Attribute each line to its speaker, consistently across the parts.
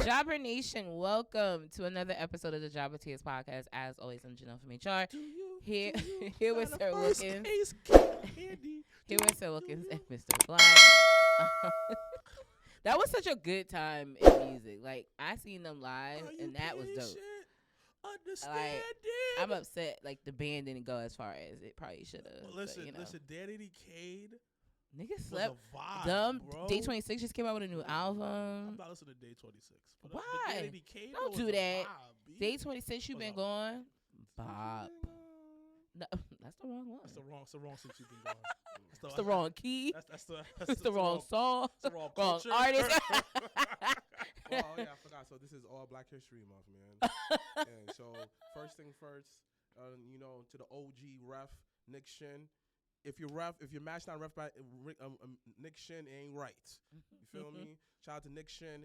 Speaker 1: Jobber Nation, welcome to another episode of the Jobbertears podcast. As always, I'm Janelle from HR. Here with Sir Wilkins. Here with Sir Wilkins and Mr. Black. That was such a good time in music. Like, I seen them live, and that was dope. Like, I'm upset. Like, the band didn't go as far as it probably should have.
Speaker 2: Listen, Danny Cade.
Speaker 1: Niggas slept.
Speaker 2: Vibe,
Speaker 1: Dumb.
Speaker 2: bro.
Speaker 1: Day 26 just came out with a new album.
Speaker 2: I'm not listening to Day 26. But
Speaker 1: Why?
Speaker 2: Cade
Speaker 1: Don't do that.
Speaker 2: Vibe,
Speaker 1: Day 26, you been going. Bob. No, that's the wrong one.
Speaker 2: That's the wrong since you've been going.
Speaker 1: That's the wrong key.
Speaker 2: That's
Speaker 1: the wrong song.
Speaker 2: That's the wrong
Speaker 1: artist.
Speaker 2: Oh yeah, I forgot. So this is all Black History Month, man. And so first thing first, to the OG ref, Nick Shin. If your match not ref by Nick Shin, it ain't right. You feel me? Shout out to Nick Shin.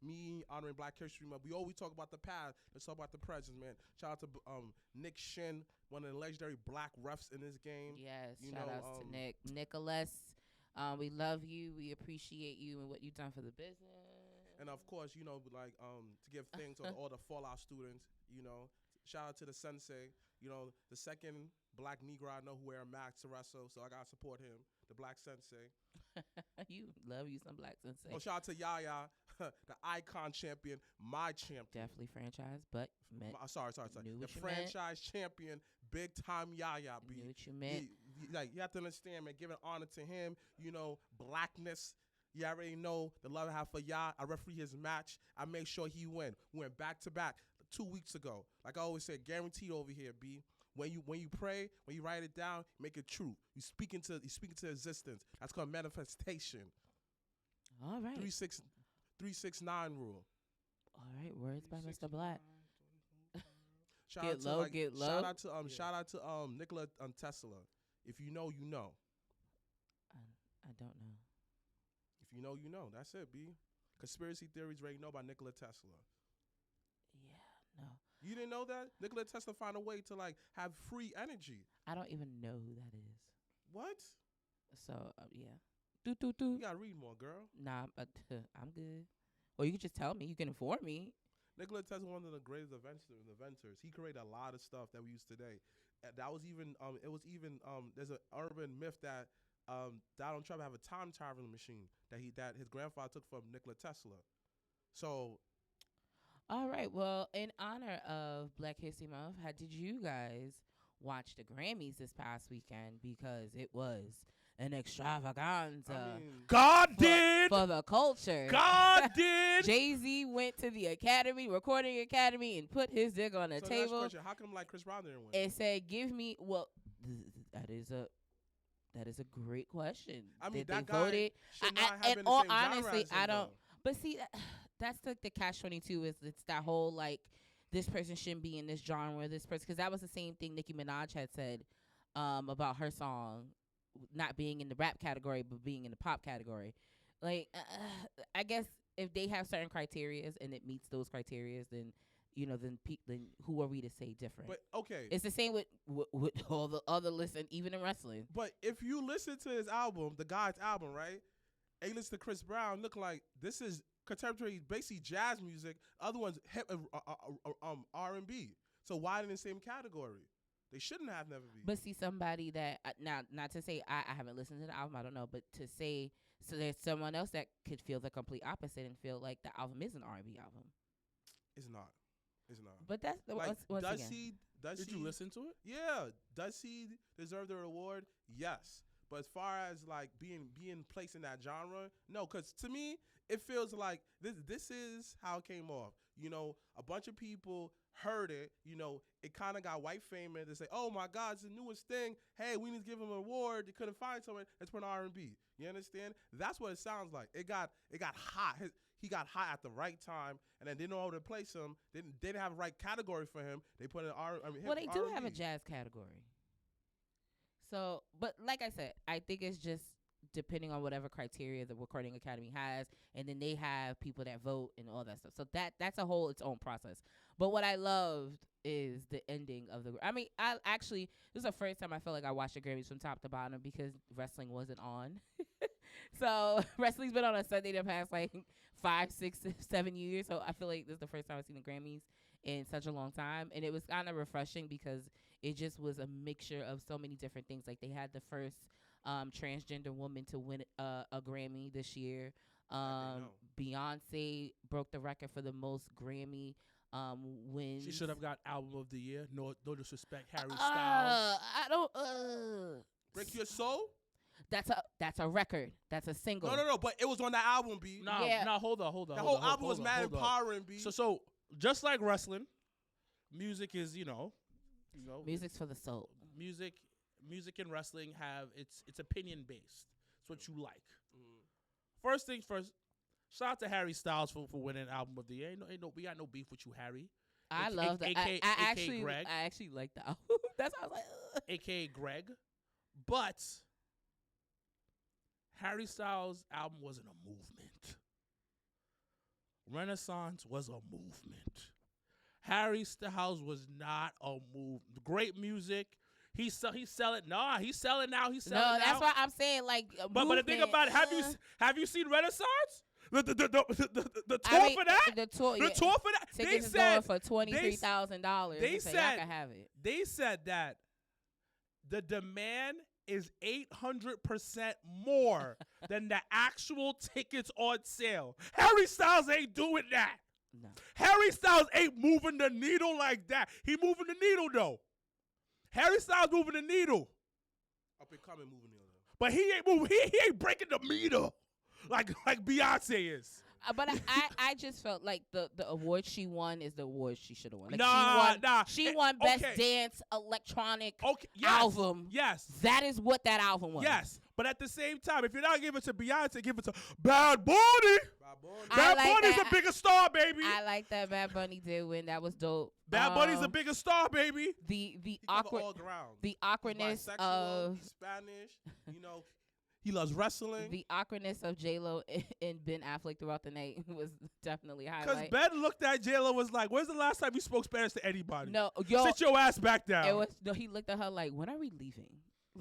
Speaker 2: Me honoring Black History Month. We always talk about the past. Let's talk about the present, man. Shout out to Nick Shin, one of the legendary black refs in this game.
Speaker 1: Yes, shout outs to Nick. Nicholas, we love you. We appreciate you and what you've done for the business.
Speaker 2: And of course, to give thanks to all the Fallout students, shout out to the sensei, the second black Negro I know who wear a mask to wrestle, so I gotta support him, the black sensei.
Speaker 1: You love you some black sensei.
Speaker 2: Oh, shout out to Yaya, the icon champion, my champion.
Speaker 1: Definitely franchise, but
Speaker 2: sorry. The franchise champion, big time Yaya.
Speaker 1: Knew what you meant.
Speaker 2: You have to understand, man, giving honor to him, blackness. You already know the love I have for Ya. I referee his match. I made sure he win. We went back to back 2 weeks ago. Like I always said, guaranteed over here, B. When you pray, when you write it down, make it true. You speak into existence. That's called manifestation.
Speaker 1: All right.
Speaker 2: 369 rule.
Speaker 1: All right. Words by Mr. Black.
Speaker 2: Get
Speaker 1: low.
Speaker 2: Shout out to Nikola Tesla. If you know, you know.
Speaker 1: I don't know.
Speaker 2: If you know, you know. That's it, B. Conspiracy theories already know about Nikola Tesla.
Speaker 1: Yeah, no.
Speaker 2: You didn't know that? Nikola Tesla found a way to have free energy.
Speaker 1: I don't even know who that is.
Speaker 2: What?
Speaker 1: So yeah.
Speaker 2: You gotta read more, girl.
Speaker 1: Nah, I'm good. Or you can just tell me. You can inform me.
Speaker 2: Nikola Tesla, one of the greatest inventors. He created a lot of stuff that we use today. That was even there's an urban myth that Donald Trump have a time traveling machine that his grandfather took from Nikola Tesla. So,
Speaker 1: all right. Well, in honor of Black History Month, did you guys watch the Grammys this past weekend? Because it was an extravaganza.
Speaker 2: God did
Speaker 1: for the culture.
Speaker 2: God did.
Speaker 1: Jay-Z went to the recording academy, and put his dick on the table.
Speaker 2: How come Chris Brown didn't win?
Speaker 1: And said, "Give me." Well, that is a great question.
Speaker 2: I mean,
Speaker 1: that
Speaker 2: guy
Speaker 1: voted.
Speaker 2: should not have been
Speaker 1: all
Speaker 2: the same
Speaker 1: honestly,
Speaker 2: genre as
Speaker 1: I don't.
Speaker 2: him,
Speaker 1: But see, that's the catch-22 is it's that whole this person shouldn't be in this genre. This person, because that was the same thing Nicki Minaj had said about her song not being in the rap category but being in the pop category. I guess if they have certain criterias and it meets those criterias, then then who are we to say different?
Speaker 2: But okay,
Speaker 1: it's the same with all the other lists, and even in wrestling.
Speaker 2: But if you listen to his album, the guy's album, right, and you listen to Chris Brown, look like this is contemporary, basically jazz music. Other ones hip R&B. So why in the same category? They shouldn't have never be.
Speaker 1: But see, somebody that now, not to say I haven't listened to the album, I don't know, but to say so there's someone else that could feel the complete opposite and feel like the album is an R&B album.
Speaker 2: It's not.
Speaker 1: But that's once again.
Speaker 2: Did
Speaker 3: you listen to it?
Speaker 2: Yeah. Does he deserve the reward? Yes. But as far as being placed in that genre, no. Because to me, it feels like this is how it came off. A bunch of people heard it. It kind of got white famous. They say, "Oh my God, it's the newest thing. Hey, we need to give him an award." They couldn't find someone. Let's put an R&B. You understand? That's what it sounds like. It got hot. He got hot at the right time, and then didn't know how to place him. They didn't have a right category for him. They put an
Speaker 1: well, they do have a jazz category. So, but like I said, I think it's just depending on whatever criteria the Recording Academy has, and then they have people that vote and all that stuff. So that's a whole its own process. But what I loved is the ending of the. I mean, I actually this is the first time I felt like I watched the Grammys from top to bottom because wrestling wasn't on. So wrestling's been on a Sunday the past like 5, 6, 7 years. So I feel like this is the first time I've seen the Grammys in such a long time, and it was kind of refreshing because it just was a mixture of so many different things. Like they had the first transgender woman to win a Grammy this year. Beyonce broke the record for the most Grammy wins.
Speaker 3: She should have got Album of the Year. No disrespect, Harry Styles.
Speaker 1: I don't.
Speaker 2: Break Your Soul.
Speaker 1: That's a record. That's a single.
Speaker 2: No. But it was on the album, B.
Speaker 3: Nah, hold on.
Speaker 2: The whole album was mad empowering, B.
Speaker 3: So just like wrestling, music is
Speaker 1: music's for the soul.
Speaker 3: Music and wrestling have it's opinion based. It's what you like. First things first. Shout out to Harry Styles for winning Album of the Year. We got no beef with you, Harry.
Speaker 1: I love that. I actually like the album. That's how I was like, ugh.
Speaker 3: AKA Greg. But Harry Styles' album wasn't a movement. Renaissance was a movement. Harry Styles was not a move. Great music. He's selling. Nah, he's selling now. He's selling now.
Speaker 1: No, that's why I'm saying like.
Speaker 3: But the thing about it, have you seen Renaissance? The tour for that?
Speaker 1: The tour
Speaker 3: for that.
Speaker 1: Tickets is going for $23,000.
Speaker 3: They said
Speaker 1: I can have it.
Speaker 3: They said that the demand is 800% more than the actual tickets on sale. Harry Styles ain't doing that.
Speaker 1: No.
Speaker 3: Harry Styles ain't moving the needle like that. He moving the needle though. Harry Styles moving the needle.
Speaker 2: Up and coming moving the needle.
Speaker 3: But he ain't moving. He ain't breaking the meter like Beyonce is.
Speaker 1: But I just felt like the award she won is the award she should have won.
Speaker 3: Like
Speaker 1: She won Best Dance Electronic Album.
Speaker 3: Yes.
Speaker 1: That is what that album was.
Speaker 3: Yes. But at the same time, if you're not giving it to Beyonce, give it to Bad Bunny. Bad Bunny's a bigger star, baby.
Speaker 1: I like that Bad Bunny did win. That was dope.
Speaker 3: Bad Bunny's a bigger star, baby.
Speaker 1: The awkwardness of
Speaker 2: Spanish, he loves wrestling.
Speaker 1: The awkwardness of J-Lo and Ben Affleck throughout the night was definitely highlight.
Speaker 3: Because Ben looked at J-Lo was like, when's the last time you spoke Spanish to anybody?
Speaker 1: No,
Speaker 3: sit your ass back down.
Speaker 1: He looked at her like, when are we leaving?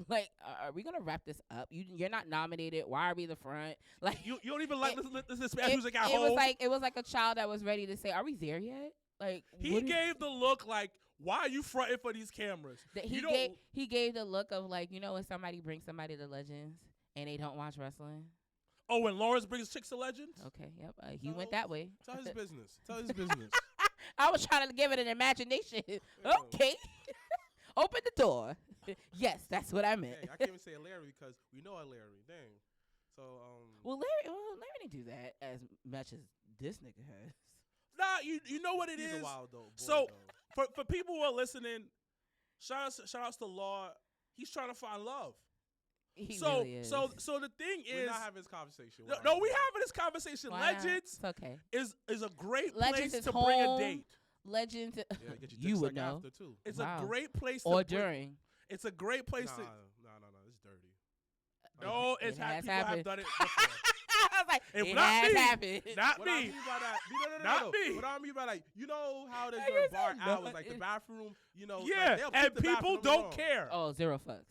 Speaker 1: Like, are we gonna wrap this up? You're not nominated. Why are we the front? Like,
Speaker 3: you don't even like listen to Spanish music at home.
Speaker 1: It was like a child that was ready to say, "Are we there yet?" Like
Speaker 3: he gave the look like, "Why are you fronting for these cameras?"
Speaker 1: He gave the look of like, when somebody brings somebody to Legends and they don't watch wrestling.
Speaker 3: Oh, when Lawrence brings chicks to Legends.
Speaker 1: Okay, yep, he went that way.
Speaker 2: Tell his business. Tell his business.
Speaker 1: I was trying to give it an imagination. Okay. Open the door. Yes, that's what I meant.
Speaker 2: Hey, I can't even say Larry because we know Larry. Dang. So
Speaker 1: Well, Larry didn't do that as much as this nigga has.
Speaker 3: Nah, you know what it is.
Speaker 2: He's a wild though.
Speaker 3: So for people who are listening, shout outs to Law. He's trying to find love.
Speaker 1: He really is.
Speaker 3: So the thing is,
Speaker 2: we're not having this conversation.
Speaker 3: No, we having this conversation.
Speaker 1: Why
Speaker 3: Legends
Speaker 1: okay.
Speaker 3: is a great
Speaker 1: Legends
Speaker 3: place to
Speaker 1: home.
Speaker 3: bring a date.
Speaker 1: Legends,
Speaker 2: you
Speaker 1: would know.
Speaker 2: After too.
Speaker 3: It's a great place
Speaker 1: or during.
Speaker 3: It's a great place to.
Speaker 2: No, it's dirty.
Speaker 3: No, it's
Speaker 1: has
Speaker 3: people
Speaker 1: happened.
Speaker 3: have done it before.
Speaker 1: I was like,
Speaker 3: it
Speaker 1: has happened.
Speaker 3: Not
Speaker 2: what
Speaker 3: me.
Speaker 2: I mean by that,
Speaker 3: Not me.
Speaker 2: What I mean by that, how there's a bar hours, like the bathroom,
Speaker 3: Yeah,
Speaker 2: like
Speaker 3: and people don't care.
Speaker 1: Oh, zero fucks.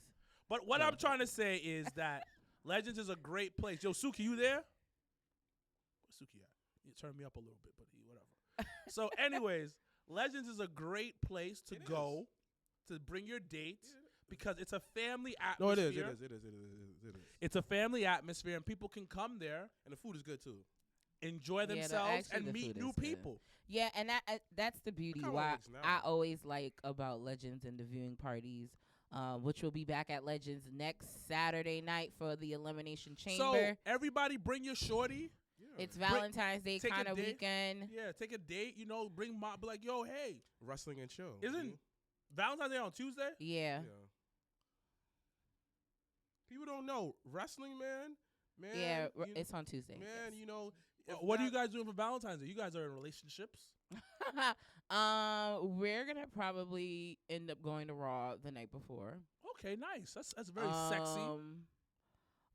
Speaker 3: But what I'm trying to say is that Legends is a great place. Yo, Suki, you there? Where's Suki at? You turned me up a little bit, but whatever. So, anyways, Legends is a great place to go to bring your date because it's a family atmosphere.
Speaker 2: No, it is.
Speaker 3: It's a family atmosphere, and people can come there
Speaker 2: and the food is good too.
Speaker 3: Enjoy themselves and meet new people.
Speaker 1: Yeah, and that's the beauty. Why I always like about Legends and the viewing parties. Which will be back at Legends next Saturday night for the Elimination Chamber.
Speaker 3: So everybody bring your shorty.
Speaker 2: Yeah.
Speaker 1: It's Valentine's Day kind of weekend.
Speaker 3: Yeah, take a date. Bring mom. Be like, yo, hey,
Speaker 2: wrestling and chill.
Speaker 3: Isn't Valentine's Day on Tuesday?
Speaker 1: Yeah.
Speaker 2: People don't know wrestling, man.
Speaker 1: Yeah, it's on Tuesday.
Speaker 2: Man,
Speaker 1: yes.
Speaker 3: What are you guys doing for Valentine's Day? You guys are in relationships.
Speaker 1: We're gonna probably end up going to Raw the night before.
Speaker 3: Okay, nice. That's very sexy.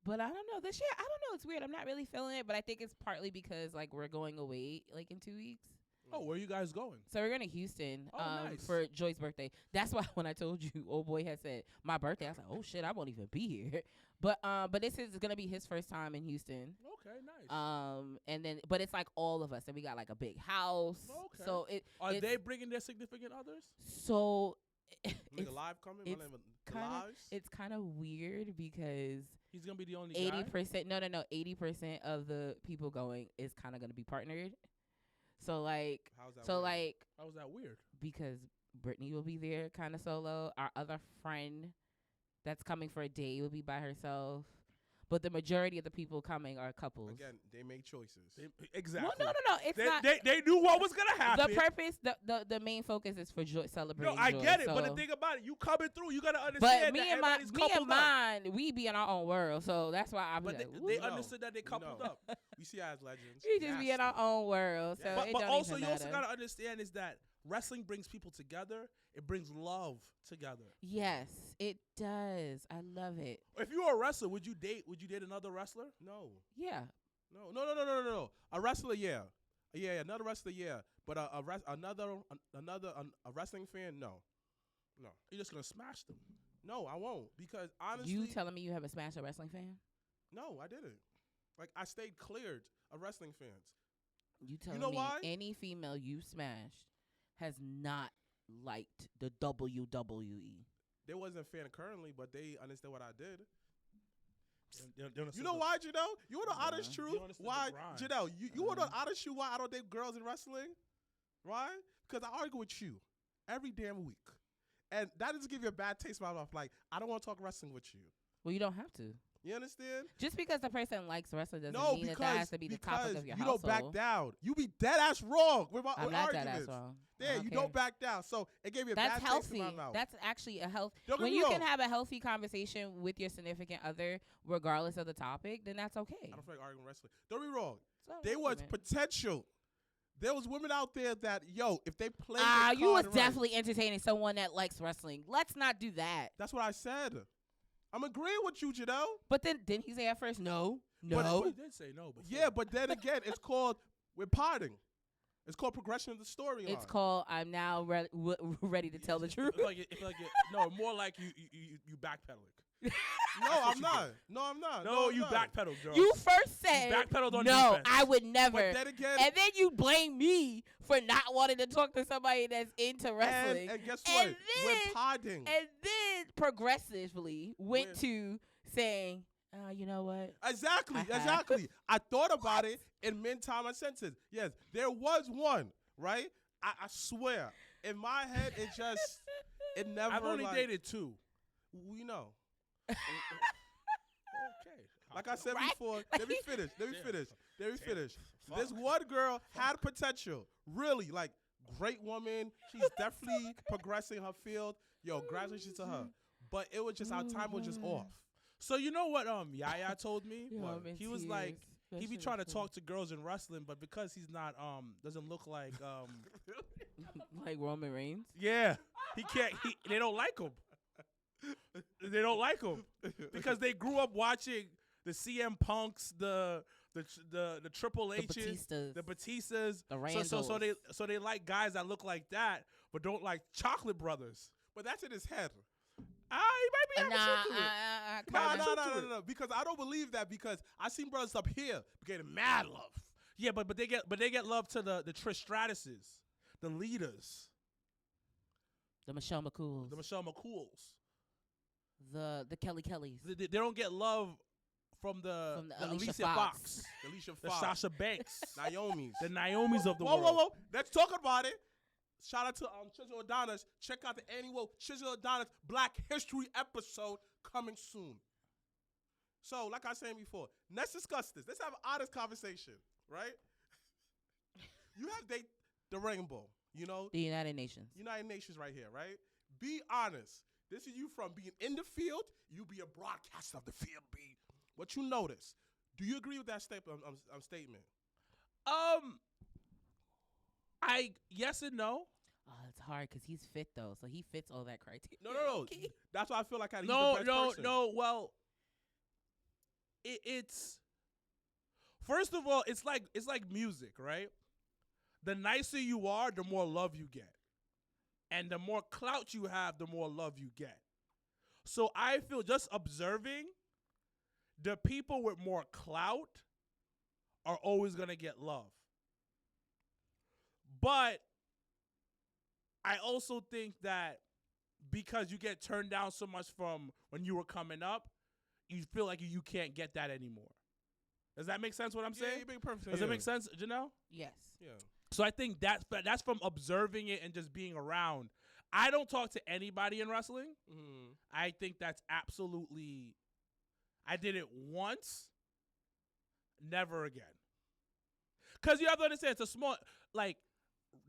Speaker 1: But I don't know. This year, I don't know. It's weird. I'm not really feeling it, but I think it's partly because like we're going away like in 2 weeks.
Speaker 3: Oh, where are you guys going?
Speaker 1: So we're going to Houston
Speaker 3: Oh, nice.
Speaker 1: for Joy's birthday. That's why when I told you, old boy had said my birthday, I was like, oh shit, I won't even be here. But this is gonna be his first time in Houston.
Speaker 3: Okay, nice.
Speaker 1: And then but it's like all of us, and we got like a big house.
Speaker 3: Okay.
Speaker 1: So
Speaker 3: Are they bringing their significant others?
Speaker 1: So
Speaker 2: Nigga live coming.
Speaker 1: it's it's kind of weird because
Speaker 3: He's gonna be the only guy.
Speaker 1: 80%. No. 80% of the people going is kind of gonna be partnered. So like,
Speaker 2: How's that
Speaker 1: so
Speaker 2: weird?
Speaker 1: like
Speaker 3: How was that weird?
Speaker 1: because Brittany will be there kind of solo. Our other friend that's coming for a day will be by herself. But the majority of the people coming are couples.
Speaker 2: Again, they make choices.
Speaker 3: Exactly.
Speaker 1: Well, no. It's not.
Speaker 3: They knew what was gonna happen.
Speaker 1: The purpose, the main focus is for joy, celebrating.
Speaker 3: No, I
Speaker 1: joy,
Speaker 3: get it,
Speaker 1: so.
Speaker 3: but the thing about it, you coming through, you gotta
Speaker 1: But
Speaker 3: understand
Speaker 1: me
Speaker 3: that
Speaker 1: and
Speaker 3: everybody's
Speaker 1: me and
Speaker 3: coupled up.
Speaker 1: mine, we be in our own world, so that's why I'm
Speaker 3: But
Speaker 1: like,
Speaker 3: they
Speaker 2: No,
Speaker 3: understood that they coupled
Speaker 2: no.
Speaker 3: up.
Speaker 2: We see as legends.
Speaker 1: we just be in our own world, so
Speaker 2: Yeah.
Speaker 1: it
Speaker 3: But
Speaker 1: don't
Speaker 3: also,
Speaker 1: even
Speaker 3: you also
Speaker 1: matter.
Speaker 3: gotta understand is that wrestling brings people together. It brings love together.
Speaker 1: Yes, it does. I love it.
Speaker 3: If you were a wrestler, would you date another wrestler?
Speaker 2: No.
Speaker 1: Yeah.
Speaker 2: No. A wrestler, yeah. Yeah, another wrestler, yeah. But a wrestling fan, no.
Speaker 3: You're just gonna smash them.
Speaker 2: No, I won't. Because honestly,
Speaker 1: You telling me you haven't smashed a wrestling fan?
Speaker 2: no, I didn't. Like, I stayed cleared of wrestling fans.
Speaker 1: You telling
Speaker 2: know
Speaker 1: me
Speaker 2: why?
Speaker 1: any female you smashed has not liked the WWE?
Speaker 2: They wasn't a fan currently, but they understand what I did.
Speaker 3: They
Speaker 2: You
Speaker 3: understood
Speaker 2: know
Speaker 3: the-
Speaker 2: why, Janelle? You want the
Speaker 1: Uh-huh.
Speaker 2: honest
Speaker 3: You
Speaker 2: truth?
Speaker 3: understood
Speaker 2: Why,
Speaker 3: the grind.
Speaker 2: Janelle? You want the
Speaker 1: Uh-huh.
Speaker 2: honest truth why I don't date girls in wrestling? Right? Because I argue with you every damn week. And that doesn't give you a bad taste in my mouth. Like, I don't want to talk wrestling with you.
Speaker 1: Well, you don't have to.
Speaker 2: You understand?
Speaker 1: Just because the person likes wrestling doesn't
Speaker 2: No,
Speaker 1: mean
Speaker 2: because
Speaker 1: that has to be the topic
Speaker 2: because
Speaker 1: of your
Speaker 2: you
Speaker 1: household.
Speaker 2: don't back down. You be dead ass wrong with
Speaker 1: I'm
Speaker 2: with
Speaker 1: not that
Speaker 2: arguments.
Speaker 1: ass wrong.
Speaker 2: Yeah,
Speaker 1: I
Speaker 2: you
Speaker 1: don't
Speaker 2: don't
Speaker 1: care.
Speaker 2: back down. So it gave you a
Speaker 1: That's
Speaker 2: bad taste in
Speaker 1: healthy.
Speaker 2: my mouth.
Speaker 1: That's actually a health.
Speaker 2: Don't get
Speaker 1: When
Speaker 2: me
Speaker 1: you
Speaker 2: wrong.
Speaker 1: can have a healthy conversation with your significant other, regardless of the topic, then that's okay.
Speaker 2: I don't feel like arguing wrestling. Don't be wrong.
Speaker 1: It's not an
Speaker 2: There was
Speaker 1: argument.
Speaker 2: potential. There was women out there that, if they play
Speaker 1: You was definitely entertaining someone that likes wrestling. Let's not do that.
Speaker 2: That's what I said. I'm agreeing with you, Janelle.
Speaker 1: But then didn't he say at first no?
Speaker 3: He did say no. Before.
Speaker 2: Yeah, but then again, it's called we're potting. It's called progression of the storyline.
Speaker 1: It's called I'm now ready to tell the truth.
Speaker 3: No, more like you backpedaling.
Speaker 2: No, I'm not. No, I'm not.
Speaker 3: No,
Speaker 2: I'm
Speaker 3: you
Speaker 2: not.
Speaker 3: backpedaled, girl.
Speaker 1: You first said
Speaker 3: backpedaled on
Speaker 1: no,
Speaker 3: defense.
Speaker 1: I would never.
Speaker 2: But then again,
Speaker 1: And then you blame me for not wanting to talk to somebody that's into wrestling.
Speaker 2: and guess what?
Speaker 1: And
Speaker 2: We're
Speaker 1: then-
Speaker 2: podding.
Speaker 1: And then progressively went
Speaker 2: We're-
Speaker 1: to saying, you know what?
Speaker 2: Exactly,
Speaker 1: Uh-huh.
Speaker 2: exactly. I thought about it in mid-time and senses. Yes, there was one, right? I swear. In my head, it never.
Speaker 3: I've only
Speaker 2: like,
Speaker 3: dated 2.
Speaker 2: We know.
Speaker 3: Okay.
Speaker 2: Like I said
Speaker 1: Right?
Speaker 2: before, let me finish. Let me
Speaker 3: Damn.
Speaker 2: finish. Let me
Speaker 3: Damn.
Speaker 2: finish.
Speaker 3: Fuck.
Speaker 2: This one girl had potential. Really, like, great woman. She's definitely progressing her field. Yo, congratulations to her. But it was just, our time was just off.
Speaker 3: So you know what Yaya told me?
Speaker 1: Yo,
Speaker 3: What?
Speaker 1: I'm in
Speaker 3: He was
Speaker 1: tears.
Speaker 3: like,
Speaker 1: That
Speaker 3: he be
Speaker 1: shit
Speaker 3: trying to
Speaker 1: was funny.
Speaker 3: talk to girls in wrestling, but because he's not doesn't look like
Speaker 1: Like Roman Reigns.
Speaker 3: yeah, he can't. They don't like him. They don't like him because they grew up watching the CM Punks, the Triple
Speaker 1: The
Speaker 3: H's,
Speaker 1: Batistas.
Speaker 3: the Batistas.
Speaker 1: The Randalls.
Speaker 3: So they like guys that look like that, but don't like Chocolate Brothers.
Speaker 2: But that's in his head.
Speaker 3: He might be having truth to it.
Speaker 2: No. Because I don't believe that, because I seen brothers up here getting mad love.
Speaker 3: Yeah, but they get love to the Trish Stratuses, the leaders,
Speaker 1: The Michelle McCools.
Speaker 3: the Michelle McCools.
Speaker 1: The Kelly Kellys.
Speaker 3: They don't get love from the
Speaker 1: Alicia
Speaker 3: Alicia
Speaker 1: Fox.
Speaker 3: Fox,
Speaker 2: Alicia
Speaker 3: the
Speaker 2: Fox,
Speaker 3: Sasha Banks,
Speaker 2: Naomi's.
Speaker 3: the Naomis of the
Speaker 2: Whoa,
Speaker 3: world.
Speaker 2: whoa, whoa. Let's talk about it. Shout out to Chisel Adonis. Check out the annual Chisel Adonis Black History episode coming soon. So, like I was saying before, let's discuss this. Let's have an honest conversation, right? You have the rainbow,
Speaker 1: The United Nations.
Speaker 2: United Nations right here, right? Be honest. This is you from being in the field. You be a broadcaster of the field, B. What you notice? Do you agree with that statement?
Speaker 3: Yes and no.
Speaker 1: Oh, it's hard because he's fit though, so he fits all that criteria.
Speaker 2: No. That's why I feel like he's the
Speaker 3: No,
Speaker 2: best
Speaker 3: no,
Speaker 2: person.
Speaker 3: no. Well, it's first of all, it's like music, right? The nicer you are, the more love you get. And the more clout you have, the more love you get. So I feel just observing, the people with more clout are always going to get love. But I also think that because you get turned down so much from when you were coming up, you feel like you can't get that anymore. Does that make sense what I'm saying?
Speaker 2: You make perfect sense.
Speaker 3: Does that make sense, Janelle?
Speaker 1: Yes.
Speaker 2: Yeah.
Speaker 3: So I think that's from observing it and just being around. I don't talk to anybody in wrestling.
Speaker 2: Mm-hmm.
Speaker 3: I think that's absolutely, I did it once, never again. Because you have to understand, it's a small, like,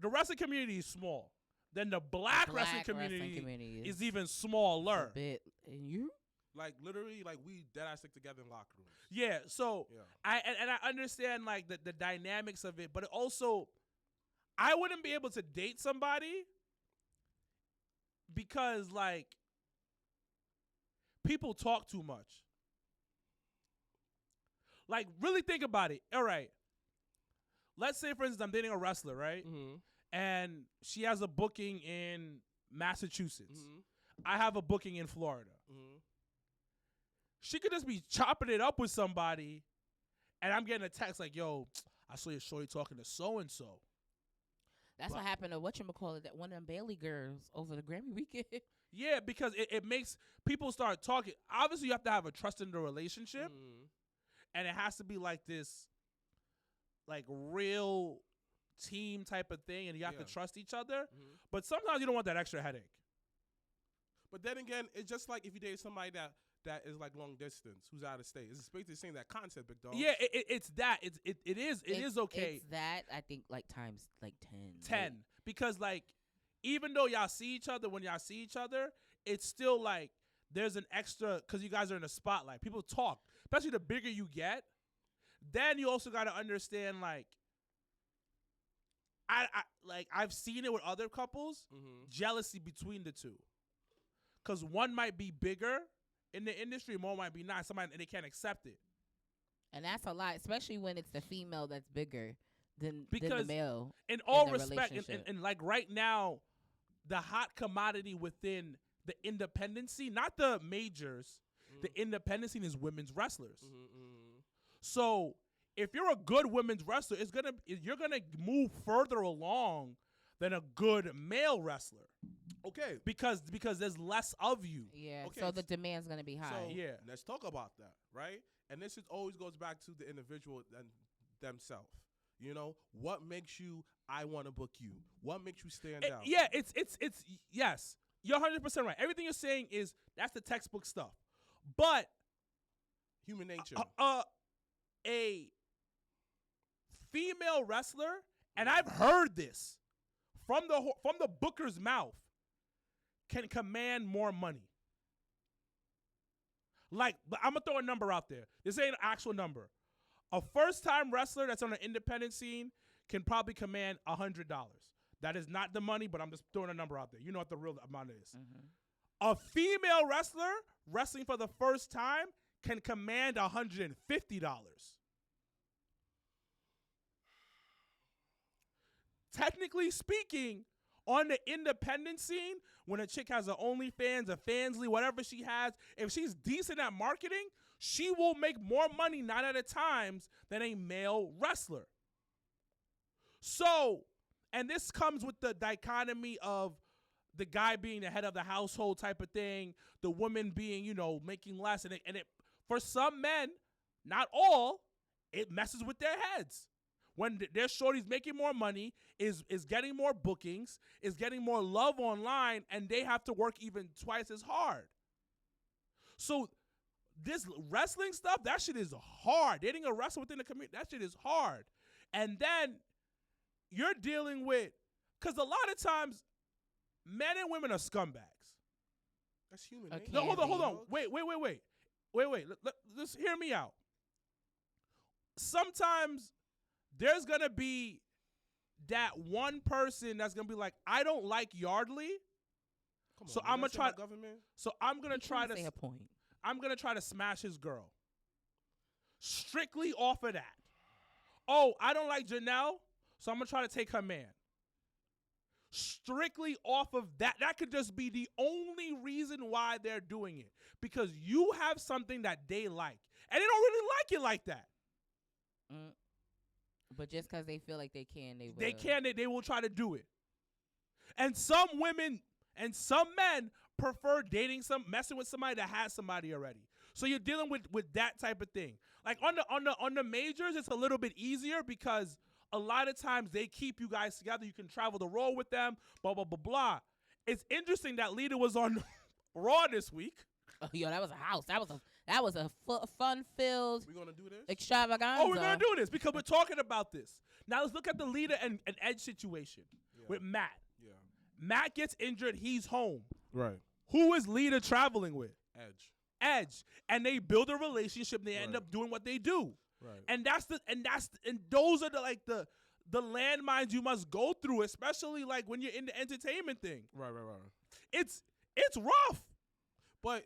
Speaker 3: the wrestling community is small. Then the black wrestling community is even smaller.
Speaker 1: A bit. And you?
Speaker 2: Like, literally, like, we dead-ass stick together in locker rooms.
Speaker 3: Yeah, so
Speaker 2: Yeah.
Speaker 3: I understand, like, the dynamics of it, but it also, I wouldn't be able to date somebody because, like, people talk too much. Like, really think about it. All right. Let's say, for instance, I'm dating a wrestler, right?
Speaker 2: Mm-hmm.
Speaker 3: And she has a booking in Massachusetts.
Speaker 2: Mm-hmm.
Speaker 3: I have a booking in Florida.
Speaker 2: Mm-hmm.
Speaker 3: She could just be chopping it up with somebody, and I'm getting a text like, yo, I saw your shorty talking to so-and-so.
Speaker 1: That's what happened to whatchamacallit, that one of them Bailey girls over the Grammy weekend.
Speaker 3: Yeah, because it makes people start talking. Obviously, you have to have a trust in the relationship, and it has to be like this, like, real team type of thing, and you have to trust each other.
Speaker 2: Mm-hmm.
Speaker 3: But sometimes you don't want that extra headache.
Speaker 2: But then again, it's just like if you date somebody that is like long distance, who's out of state. It's basically the same that concept, big dog.
Speaker 3: Yeah, it's that. It is okay.
Speaker 1: It's that, I think, like, times, like, 10.
Speaker 3: 10. Because, like, even though y'all see each other, when y'all see each other, it's still, like, there's an extra, because you guys are in the spotlight. People talk. Especially the bigger you get. Then you also got to understand, like, I've seen it with other couples, jealousy between the two. Because one might be bigger in the industry, more might be not. Somebody, and they can't accept it.
Speaker 1: And that's a lot, especially when it's the female that's bigger than the male.
Speaker 3: In all
Speaker 1: the
Speaker 3: respect,
Speaker 1: relationship.
Speaker 3: and like right now, the hot commodity within the independent scene, not the majors, the independent scene is women's wrestlers. So if you're a good women's wrestler, you're gonna move further along than a good male wrestler.
Speaker 2: Okay.
Speaker 3: Because there's less of you.
Speaker 1: Yeah.
Speaker 2: Okay,
Speaker 1: So the demand's gonna be high.
Speaker 2: So
Speaker 3: Yeah.
Speaker 2: let's talk about that, right? And this always goes back to the individual and themselves. You know, what makes you, I want to book you? What makes you stand out?
Speaker 3: Yeah, it's yes. You're 100% right. Everything you're saying that's the textbook stuff. But
Speaker 2: Human nature.
Speaker 3: A female wrestler, and I've heard this from the booker's mouth, can command more money. Like, but I'm gonna throw a number out there. This ain't an actual number. A first-time wrestler that's on an independent scene can probably command $100. That is not the money, but I'm just throwing a number out there. You know what the real amount is. A female wrestler wrestling for the first time can command $150. Technically speaking, on the independent scene, when a chick has an OnlyFans, a Fansly, whatever she has, if she's decent at marketing, she will make more money 9 out of times than a male wrestler. So, and this comes with the dichotomy of the guy being the head of the household type of thing, the woman being, making less. And it for some men, not all, it messes with their heads. When their shorty's making more money, is getting more bookings, is getting more love online, and they have to work even twice as hard. So this wrestling stuff, that shit is hard. Dating a wrestler within the community, that shit is hard. And then you're dealing with, because a lot of times, men and women are scumbags.
Speaker 2: That's human nature.
Speaker 3: No, hold on. Wait. Just hear me out. Sometimes there's going to be that one person that's going to be like, I don't like Yardley. So I'm going to try.
Speaker 2: Government?
Speaker 3: So I'm going to try to
Speaker 1: say a point.
Speaker 3: I'm going to try to smash his girl. strictly off of that. Oh, I don't like Janelle, so I'm gonna try to take her man. Strictly off of that. That could just be the only reason why they're doing it. Because you have something that they like. And they don't really like it like that.
Speaker 1: But just because they feel like they can, they will.
Speaker 3: They will try to do it. And some women and some men prefer messing with somebody that has somebody already. So you're dealing with that type of thing. Like on the majors, it's a little bit easier because a lot of times they keep you guys together. You can travel the road with them, blah, blah, blah, blah. It's interesting that Lita was on Raw this week.
Speaker 1: Oh, yo, that was a house. That was a fun-filled
Speaker 2: We gonna do this?
Speaker 1: extravaganza.
Speaker 3: Oh, we're going to do this because we're talking about this. Now let's look at the Lita and Edge situation with Matt.
Speaker 2: Yeah.
Speaker 3: Matt gets injured. He's home.
Speaker 2: Right.
Speaker 3: Who is Lita traveling with?
Speaker 2: Edge.
Speaker 3: And they build a relationship. And they end up doing what they do.
Speaker 2: Right.
Speaker 3: And those are the landmines you must go through, especially like when you're in the entertainment thing.
Speaker 2: Right.
Speaker 3: It's rough.
Speaker 2: But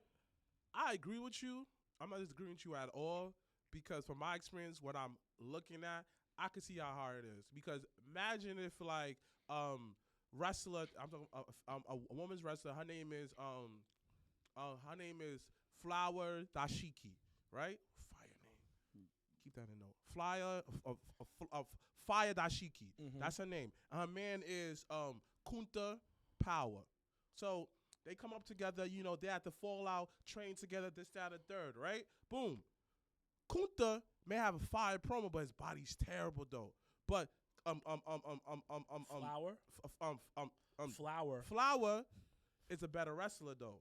Speaker 2: I agree with you. I'm not disagreeing with you at all because from my experience, what I'm looking at, I can see how hard it is. Because imagine if like wrestler, I'm talking a woman's wrestler. Her name is Flower Dashiki, right? Fire name. Keep that in note. Fire Dashiki.
Speaker 3: Mm-hmm.
Speaker 2: That's her name. Her man is Kunta Power. So they come up together, you know, they have to fall out, train together, this, that, and third, right? Boom. Kunta may have a fire promo, but his body's terrible though. But Flower is a better wrestler though,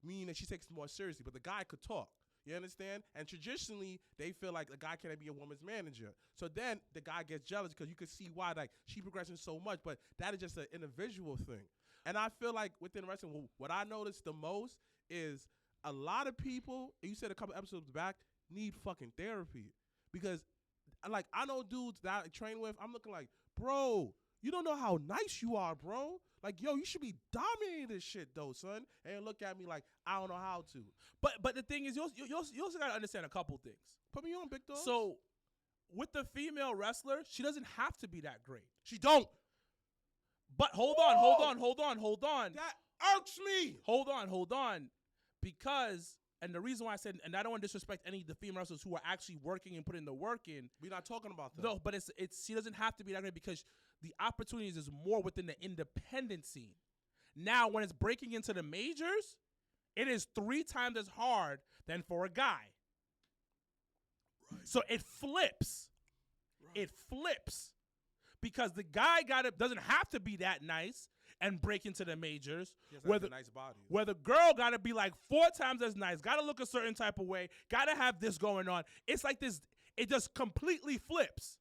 Speaker 2: meaning that she takes it more seriously. But the guy could talk. You understand? And traditionally, they feel like a guy can't be a woman's manager. So then the guy gets jealous because you can see why, like, she progressing so much, but that is just an individual thing. And I feel like within wrestling, what I noticed the most is a lot of people, and you said a couple episodes back, need fucking therapy. Because, like, I know dudes that I train with, I'm looking like, bro, you don't know how nice you are, bro. Like, yo, you should be dominating this shit, though, son. And look at me like, I don't know how to.
Speaker 3: But the thing is, you also got to understand a couple things.
Speaker 2: Put me on, big dog.
Speaker 3: So, with the female wrestler, she doesn't have to be that great.
Speaker 2: She don't.
Speaker 3: But hold on.
Speaker 2: That irks me.
Speaker 3: Hold on. Because, and the reason why I said, and I don't want to disrespect any of the female wrestlers who are actually working and putting the work in.
Speaker 2: We're not talking about that.
Speaker 3: No, but it's she doesn't have to be that great because the opportunities is more within the independent scene. Now, when it's breaking into the majors, it is 3 times as hard than for a guy. Right. So it flips. Right. It flips. Because the guy doesn't have to be that nice and break into the majors.
Speaker 2: Where the nice body.
Speaker 3: Where the girl got to be like 4 times as nice, got to look a certain type of way, got to have this going on. It's like this, it just completely flips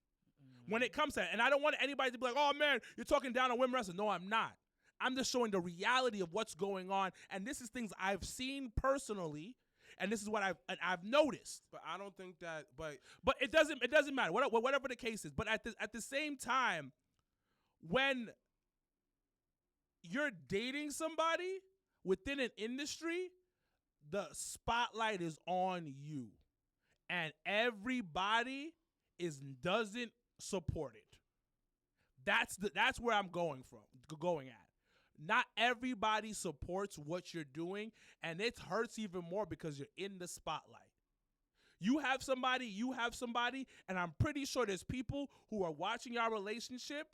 Speaker 3: when it comes to that. And I don't want anybody to be like, oh man, you're talking down on women wrestling. No, I'm not. I'm just showing the reality of what's going on. And this is things I've seen personally. And this is what I've noticed.
Speaker 2: But I don't think that. But
Speaker 3: it doesn't matter. Whatever the case is. But at the same time, when you're dating somebody within an industry, the spotlight is on you, and everybody doesn't support it. That's where I'm going at. Not everybody supports what you're doing, and it hurts even more because you're in the spotlight. You have somebody, and I'm pretty sure there's people who are watching your relationship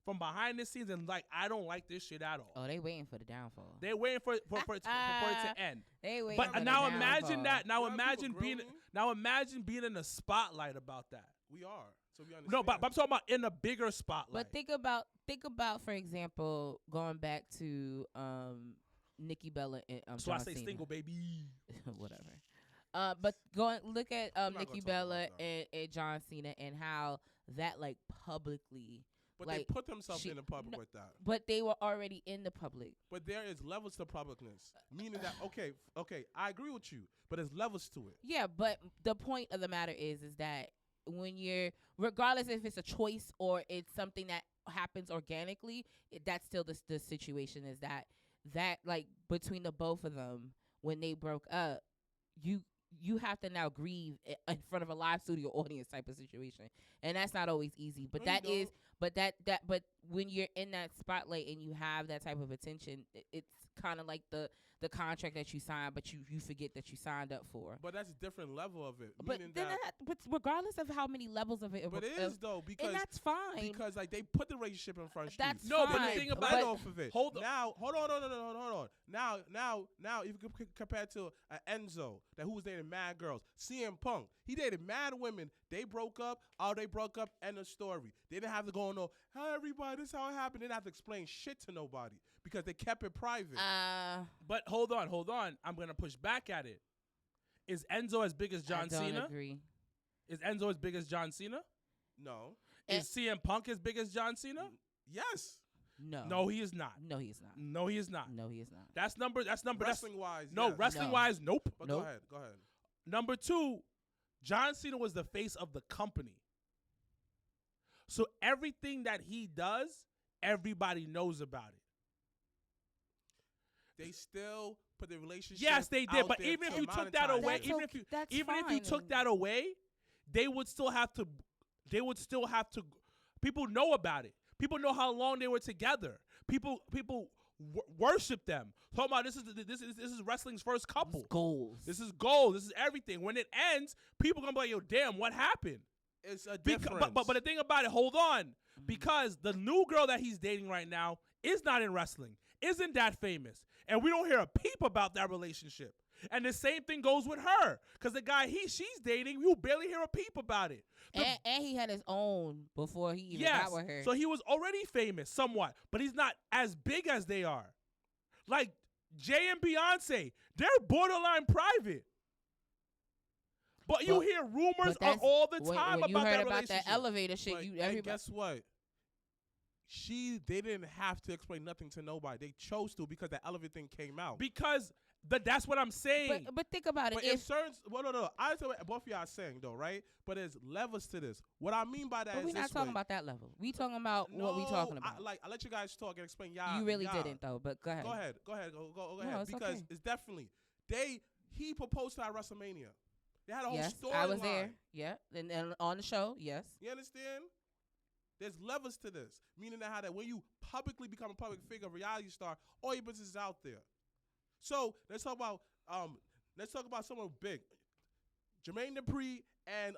Speaker 3: from behind the scenes and like, I don't like this shit at all.
Speaker 1: Oh, they waiting for the downfall.
Speaker 3: They're waiting for it to end.
Speaker 1: They waiting
Speaker 3: but
Speaker 1: for the
Speaker 3: now
Speaker 1: downfall.
Speaker 3: imagine that. Now
Speaker 2: Really?
Speaker 3: imagine being in the spotlight about that.
Speaker 2: We are. So we understand.
Speaker 3: No, but I'm talking about in a bigger spotlight.
Speaker 1: But think about, for example, going back to Nikki Bella and
Speaker 3: so
Speaker 1: John
Speaker 3: I say
Speaker 1: Cena.
Speaker 3: single, baby.
Speaker 1: Whatever. But look at Nikki Bella and John Cena and how that like publicly.
Speaker 2: But
Speaker 1: like,
Speaker 2: they put themselves in the public with that.
Speaker 1: But they were already in the public.
Speaker 2: But there is levels to publicness, meaning that okay, I agree with you, but there's levels to it.
Speaker 1: Yeah, but the point of the matter is that when you're, regardless if it's a choice or it's something that happens organically, that's still the situation is that like between the both of them when they broke up, you you have to now grieve in front of a live studio audience type of situation, and that's not always easy. But
Speaker 2: No, you
Speaker 1: but when you're in that spotlight and you have that type of attention, it's kind of like the contract that you signed, but you forget that you signed up for.
Speaker 2: But that's a different level of it.
Speaker 1: But
Speaker 2: meaning
Speaker 1: then but regardless of how many levels of it,
Speaker 2: but it is though, because
Speaker 1: and that's fine.
Speaker 2: because like they put the relationship in front street.
Speaker 1: That's
Speaker 3: No, but the
Speaker 1: fine,
Speaker 3: thing
Speaker 2: But
Speaker 3: about it,
Speaker 2: off of it.
Speaker 3: hold on.
Speaker 2: Now, hold on. Now, if you compare to Enzo, that who was dating mad girls, CM Punk, he dated mad women. They broke up. They broke up. End of story. They didn't have to go on no, hey, everybody, this is how it happened. They didn't have to explain shit to nobody because they kept it private.
Speaker 3: But hold on. I'm gonna push back at it. Is Enzo as big as John
Speaker 1: I don't
Speaker 3: Cena?
Speaker 1: agree.
Speaker 3: Is Enzo as big as John Cena?
Speaker 2: No.
Speaker 3: Is CM Punk as big as John Cena?
Speaker 2: Yes.
Speaker 1: No.
Speaker 3: No, he is not.
Speaker 1: No, he is not.
Speaker 3: No, he is not.
Speaker 1: No, he is not.
Speaker 3: That's number.
Speaker 2: Wrestling wise.
Speaker 3: No,
Speaker 2: yes.
Speaker 3: wrestling
Speaker 1: No.
Speaker 3: wise, nope.
Speaker 2: But
Speaker 1: Nope.
Speaker 2: go ahead.
Speaker 3: Number 2, John Cena was the face of the company. So everything that he does, everybody knows about it.
Speaker 2: They still put the relationship.
Speaker 3: Yes, they did.
Speaker 2: out
Speaker 3: But
Speaker 2: there
Speaker 3: even if
Speaker 2: to
Speaker 3: you took that
Speaker 2: monetize
Speaker 3: away,
Speaker 2: it.
Speaker 3: even if you took that away, they would still have to. People know about it. People know how long they were together. People worship them. Talking about this is wrestling's first couple.
Speaker 1: Goals.
Speaker 3: This is gold. This is everything. When it ends, people gonna be like, "Yo, damn, what happened?"
Speaker 2: It's a difference.
Speaker 3: But the thing about it, hold on, because the new girl that he's dating right now is not in wrestling, isn't that famous, and we don't hear a peep about that relationship. And the same thing goes with her, because the guy she's dating, you barely hear a peep about it.
Speaker 1: And he had his own before he even got with her.
Speaker 3: So he was already famous somewhat, but he's not as big as they are. Like Jay and Beyonce, they're borderline private. But you hear rumors all the time
Speaker 1: when you
Speaker 3: about
Speaker 1: heard
Speaker 3: that
Speaker 1: about
Speaker 3: relationship.
Speaker 1: that elevator shit.
Speaker 2: But- and
Speaker 1: Everybody.
Speaker 2: guess what? They didn't have to explain nothing to nobody. They chose to because the elevator thing came out.
Speaker 3: Because that's what I'm saying.
Speaker 1: But think about it.
Speaker 2: But in certain, no. I understand what both of y'all are saying though, right? But there's levels to this. What I mean by that is
Speaker 1: we're not
Speaker 2: this
Speaker 1: talking
Speaker 2: way.
Speaker 1: about that level. We talking about what we talking about.
Speaker 2: I let you guys talk and explain y'all.
Speaker 1: You really
Speaker 2: y'all.
Speaker 1: didn't though. But go ahead.
Speaker 2: Go ahead. Go
Speaker 1: No,
Speaker 2: ahead.
Speaker 1: it's
Speaker 2: Because
Speaker 1: okay.
Speaker 2: it's definitely he proposed to at WrestleMania. They had a whole
Speaker 1: Yes,
Speaker 2: storyline.
Speaker 1: I was there. Yeah, and on the show. Yes.
Speaker 2: You understand? There's levels to this, meaning that when you publicly become a public figure, a reality star, all your business is out there. So let's talk about someone big, Jermaine Dupri and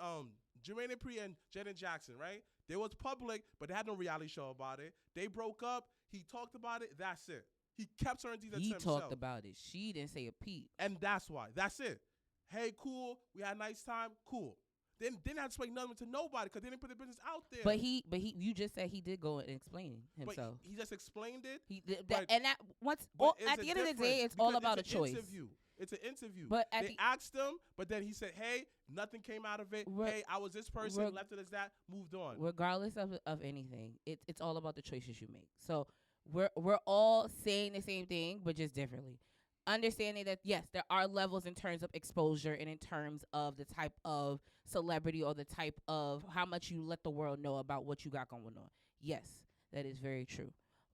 Speaker 2: Janet Jackson, right? They was public, but they had no reality show about it. They broke up. He talked about it. That's it. He kept certain things to
Speaker 1: He
Speaker 2: himself.
Speaker 1: talked about it. She didn't say a peep.
Speaker 2: And that's why. That's it. Hey, cool. We had a nice time. Cool. Then didn't have to explain nothing to nobody because they didn't put the business out there.
Speaker 1: But you just said he did go and explain
Speaker 2: But
Speaker 1: himself.
Speaker 2: he just explained it.
Speaker 1: At the end of the day, it's all about a choice.
Speaker 2: Interview. It's an interview.
Speaker 1: But
Speaker 2: they asked him, but then he said, "Hey, nothing came out of it. Hey, I was this person, left it as that, moved on."
Speaker 1: Regardless of anything, it's all about the choices you make. So we're all saying the same thing, but just differently. Understanding that yes, there are levels in terms of exposure and in terms of the type of celebrity or the type of how much you let the world know about what you got going on. Yes, that is very true.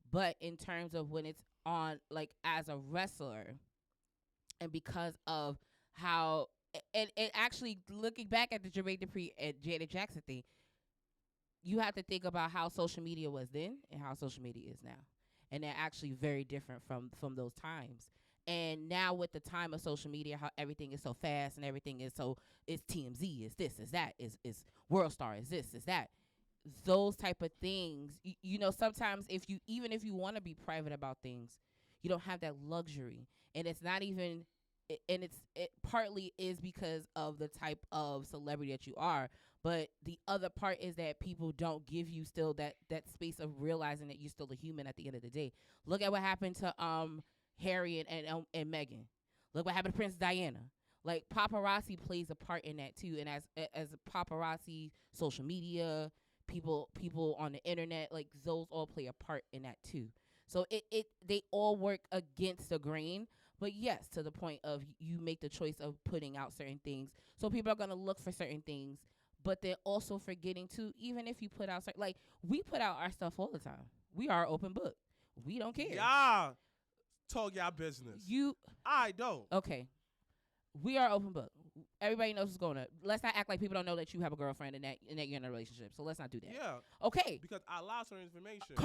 Speaker 1: But in terms of when it's on, like as a wrestler, and because of how and actually looking back at the Jermaine Dupri and Janet Jackson thing, you have to think about how social media was then and how social media is now, and they're actually very different from those times. And now with the time of social media, how everything is so fast and everything is so, it's TMZ, is this, is that, is World Star, is this, is that. Those type of things, you know, sometimes even if you want to be private about things, you don't have that luxury. And it's not even, and it partly is because of the type of celebrity that you are. But the other part is that people don't give you still that space of realizing that you're still a human at the end of the day. Look at what happened to Harry and Meghan. Look what happened to Princess Diana. Like paparazzi plays a part in that too. And as a paparazzi, social media, people on the internet, like those all play a part in that too. So they all work against the grain. But yes, to the point of you make the choice of putting out certain things. So people are gonna look for certain things, but they're also forgetting to, even if you put out like we put out our stuff all the time. We are open book. We don't care.
Speaker 2: Yeah. Talk y'all business. I don't.
Speaker 1: Okay. We are open book. Everybody knows what's going on. Let's not act like people don't know that you have a girlfriend and that you're in a relationship. So let's not do that.
Speaker 2: Yeah.
Speaker 1: Okay.
Speaker 2: Because I lost her information.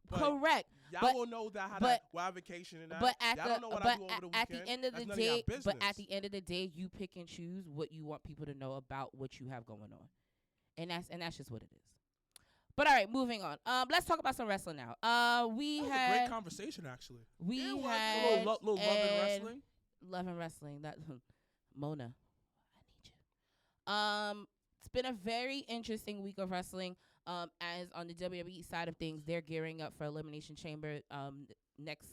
Speaker 2: But
Speaker 1: Correct.
Speaker 2: Y'all will know that how to go on vacation and that.
Speaker 1: But at
Speaker 2: y'all don't know what I do over the
Speaker 1: at
Speaker 2: weekend.
Speaker 1: the end of the
Speaker 2: That's
Speaker 1: day,
Speaker 2: none of
Speaker 1: but
Speaker 2: y'all
Speaker 1: at the end of the day, you pick and choose what you want people to know about what you have going on, and that's just what it is. But all right, moving on. Let's talk about some wrestling now. We
Speaker 3: That was
Speaker 1: had
Speaker 3: a great conversation actually.
Speaker 1: we
Speaker 2: It was a
Speaker 1: had
Speaker 3: Little love and wrestling.
Speaker 1: Love and wrestling. That Mona, I need you. It's been a very interesting week of wrestling. As on the WWE side of things, they're gearing up for Elimination Chamber next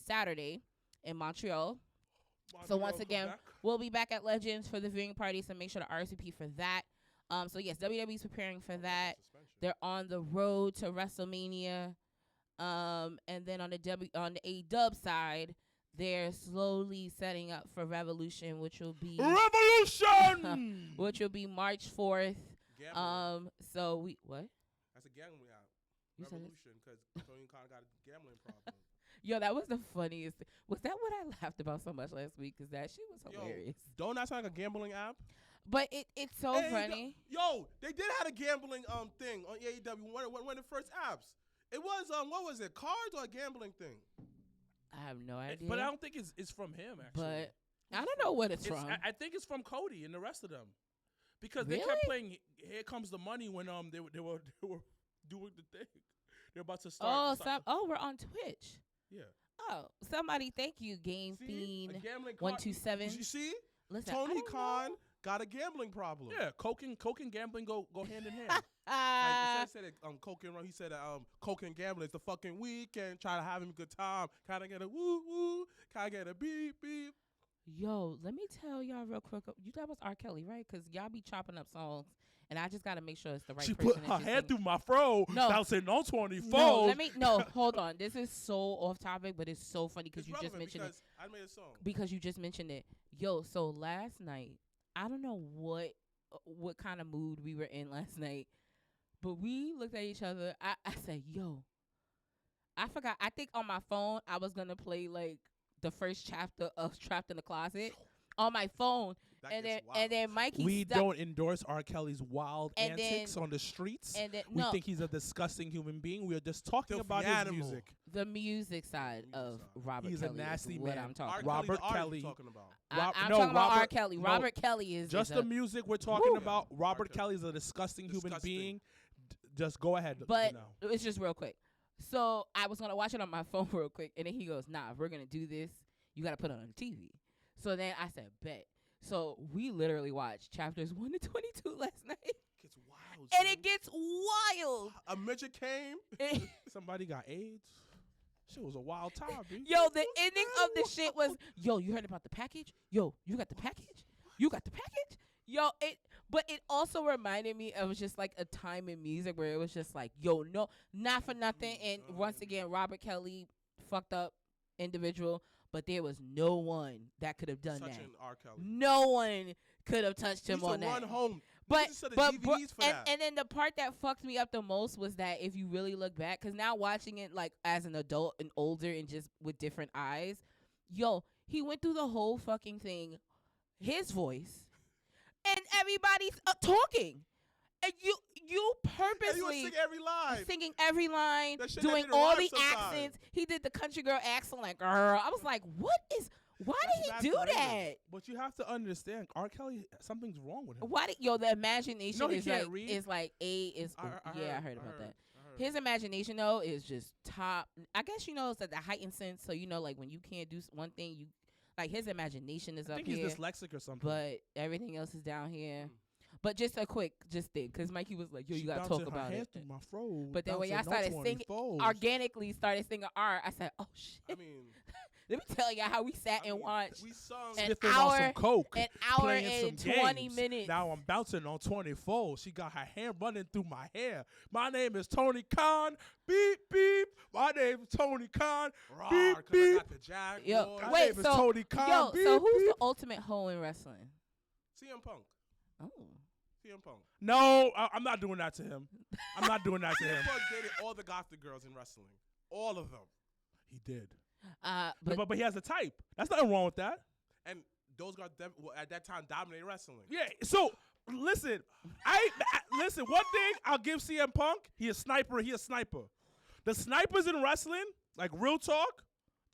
Speaker 1: Saturday in Montreal. So once again, we'll be back at Legends for the viewing party. So make sure to RSVP for that. So yes, WWE's preparing for that. They're on the road to WrestleMania. And then on the A-Dub side, they're slowly setting up for Revolution, which will be which will be March 4th.
Speaker 2: Gambling.
Speaker 1: So we what?
Speaker 2: That's a gambling app.
Speaker 1: You said it?
Speaker 2: Revolution, because Tony Khan got a gambling problem.
Speaker 1: Yo, that was the funniest. Was that what I laughed about so much last week? Because that shit was hilarious.
Speaker 2: Don't that sound like a gambling app?
Speaker 1: But it's so funny.
Speaker 2: Yo, they did have a gambling thing on AEW, one of the first apps. It was what was it, cards or a gambling thing?
Speaker 1: I have no idea.
Speaker 3: But I don't think it's from him actually.
Speaker 1: But I don't know what it's from.
Speaker 3: I think it's from Cody and the rest of them, because
Speaker 1: Really?
Speaker 3: they kept playing "Here Comes the Money" when they were doing the thing. They're about to start.
Speaker 1: We're on Twitch.
Speaker 3: Yeah.
Speaker 1: Oh, somebody, thank you, Game
Speaker 2: See?
Speaker 1: Fiend
Speaker 2: A gambling
Speaker 1: 127.
Speaker 2: You see?
Speaker 1: Listen,
Speaker 2: Tony Khan got a gambling problem.
Speaker 3: Yeah, coke and gambling go hand in hand.
Speaker 2: Like, he said coke and he said coke and gambling is the fucking weekend. Try to have him a good time. Kind of get a woo woo. Kind of get a beep beep.
Speaker 1: Yo, let me tell y'all real quick. That was R. Kelly, right? Because y'all be chopping up songs, and I just got to make sure it's the right
Speaker 3: She
Speaker 1: person.
Speaker 3: put her hand through my fro.
Speaker 1: No.
Speaker 3: Bouncing on 24.
Speaker 1: Hold on. This is so off topic, but it's so funny because you just mentioned it.
Speaker 2: I made a song.
Speaker 1: Because you just mentioned it. Yo, so last night, I don't know what kind of mood we were in last night, but we looked at each other. I said, yo, I forgot. I think on my phone, I was going to play, like, the first chapter of Trapped in the Closet on my phone. And then Mikey
Speaker 3: We don't endorse R. Kelly's wild antics on the streets.
Speaker 1: And then,
Speaker 3: we think he's a disgusting human being. We are just talking about his music.
Speaker 1: The music side of Robert
Speaker 3: He's
Speaker 1: Kelly.
Speaker 3: a nasty
Speaker 1: is
Speaker 3: man.
Speaker 1: what I'm talking
Speaker 2: R.
Speaker 1: about.
Speaker 3: Robert
Speaker 2: Kelly.
Speaker 3: Kelly.
Speaker 2: Talking about.
Speaker 1: I'm talking about R. Kelly. Robert Kelly is
Speaker 3: just the music we're talking about. Robert Kelly is a disgusting human being. Just go ahead.
Speaker 1: But it's just real quick. So I was going to watch it on my phone real quick. And then he goes, nah, if we're going to do this, you got to put it on the TV. So then I said, bet. So we literally watched chapters 1 to 22 last night.
Speaker 2: It gets wild.
Speaker 1: And it gets wild.
Speaker 2: A midget came.
Speaker 3: Somebody got AIDS. Shit was a wild time, dude.
Speaker 1: Yo, the ending of the shit was, yo, you heard about the package? Yo, you got the package? You got the package? Yo, but it also reminded me of just like a time in music where it was just like, yo, no, not for nothing. And once again, Robert Kelly, fucked up individual, but there was no one that could have done that.
Speaker 2: R. Kelly.
Speaker 1: No one could have touched him on that.
Speaker 2: Run home.
Speaker 1: But the part that fucked me up the most was that if you really look back, because now watching it like as an adult and older and just with different eyes, yo, he went through the whole fucking thing, his voice, and everybody's talking. And you purposely singing every line, doing all the accents. He did the country girl accent like, girl. I was like, why did he do that?
Speaker 3: But you have to understand, R. Kelly, something's wrong with him.
Speaker 1: The imagination is like I heard about that. His imagination though is just top. I guess it's at the heightened sense. So like when you can't do one thing, you like his imagination is up here.
Speaker 3: I think he's dyslexic or something.
Speaker 1: But everything else is down here. But just a quick thing, because Mikey was like, yo, you got to talk about it. But then when y'all started singing, organically started singing R, I said, oh, shit.
Speaker 2: I mean,
Speaker 1: let me tell y'all how we sat and watched
Speaker 3: we sung
Speaker 1: an
Speaker 3: hour
Speaker 1: and 20 minutes.
Speaker 3: Now I'm bouncing on 24. She got her hair running through my hair. My name is Tony Khan. Beep, beep. My name is Tony Khan. Beep, beep.
Speaker 2: I got the jack.
Speaker 1: Yo,
Speaker 3: my name is Tony Khan. Beep,
Speaker 1: so who's
Speaker 3: beep.
Speaker 1: the ultimate hoe in wrestling?
Speaker 2: CM Punk.
Speaker 1: Oh.
Speaker 2: CM Punk.
Speaker 3: No, I'm not doing that to him. I'm not doing that to him.
Speaker 2: CM Punk dated all the goth girls in wrestling. All of them.
Speaker 3: He did.
Speaker 1: But
Speaker 3: he has a type. That's nothing wrong with that.
Speaker 2: And those guys at that time dominated wrestling.
Speaker 3: Yeah. So listen, listen. One thing I'll give CM Punk, he a sniper. He a sniper. The snipers in wrestling, like real talk,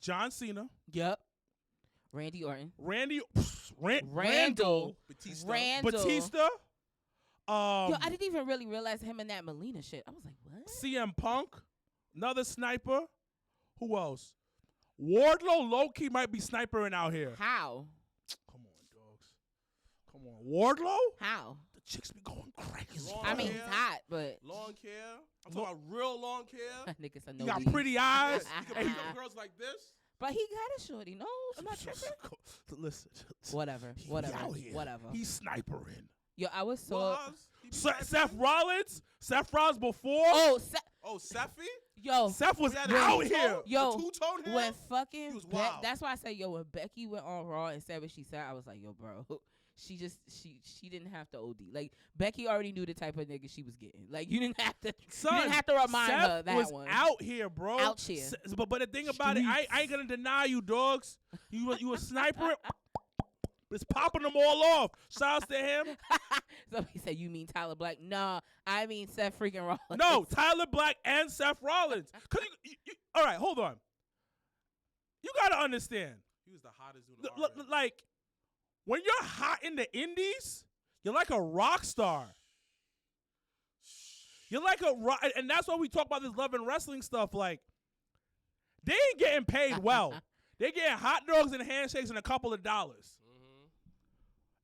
Speaker 3: John Cena.
Speaker 1: Yep. Randy Orton.
Speaker 3: Randall. Batista.
Speaker 1: Yo, I didn't even really realize him in that Melina shit. I was like, what?
Speaker 3: CM Punk, another sniper. Who else? Wardlow, low-key might be snipering out here.
Speaker 1: How?
Speaker 3: Come on, dogs. Come on. Wardlow?
Speaker 1: How?
Speaker 3: The chicks be going crazy.
Speaker 1: I mean, he's hot, but
Speaker 2: long hair. I'm talking about real long hair.
Speaker 1: niggas are
Speaker 3: He
Speaker 1: no
Speaker 3: got
Speaker 1: weed.
Speaker 3: pretty eyes.
Speaker 2: You got girls like this.
Speaker 1: But he got a shorty. No, I'm not tripping.
Speaker 3: Listen.
Speaker 1: Whatever.
Speaker 3: He out here.
Speaker 1: Whatever.
Speaker 3: He's snipering.
Speaker 1: Yo, I was so.
Speaker 3: Seth Rollins? Seth Rollins before?
Speaker 1: Oh,
Speaker 2: Seffy?
Speaker 1: yo.
Speaker 3: Seth was
Speaker 2: He
Speaker 3: out here.
Speaker 1: Yo,
Speaker 2: two-tone hair?
Speaker 1: when fucking
Speaker 2: He was wild.
Speaker 1: that's why I said, yo, when Becky went on Raw and said what she said, I was like, yo, bro, she didn't have to OD. Like, Becky already knew the type of nigga she was getting. Like, you didn't have to remind
Speaker 3: Seth
Speaker 1: her that
Speaker 3: was
Speaker 1: one.
Speaker 3: out here, bro.
Speaker 1: Out here.
Speaker 3: But the thing about it, I ain't gonna deny you, dogs. You a sniper. It's popping them all off. Shouts to him.
Speaker 1: So he said, you mean Tyler Black? Nah, I mean Seth freaking Rollins.
Speaker 3: No, Tyler Black and Seth Rollins. Cause all right, hold on. You gotta understand.
Speaker 2: He was the hottest dude in the
Speaker 3: Like, when you're hot in the indies, you're like a rock star. You're like a rock, and that's why we talk about this love and wrestling stuff. Like, they ain't getting paid well. They getting hot dogs and handshakes and a couple of dollars.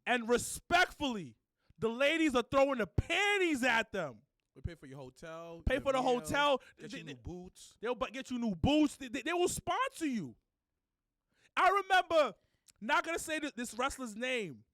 Speaker 3: And respectfully, the ladies are throwing the panties at them.
Speaker 2: We pay for your hotel.
Speaker 3: Pay for the hotel.
Speaker 2: Get you new boots.
Speaker 3: They'll get you new boots. They will sponsor you. I remember, not going to say this wrestler's name,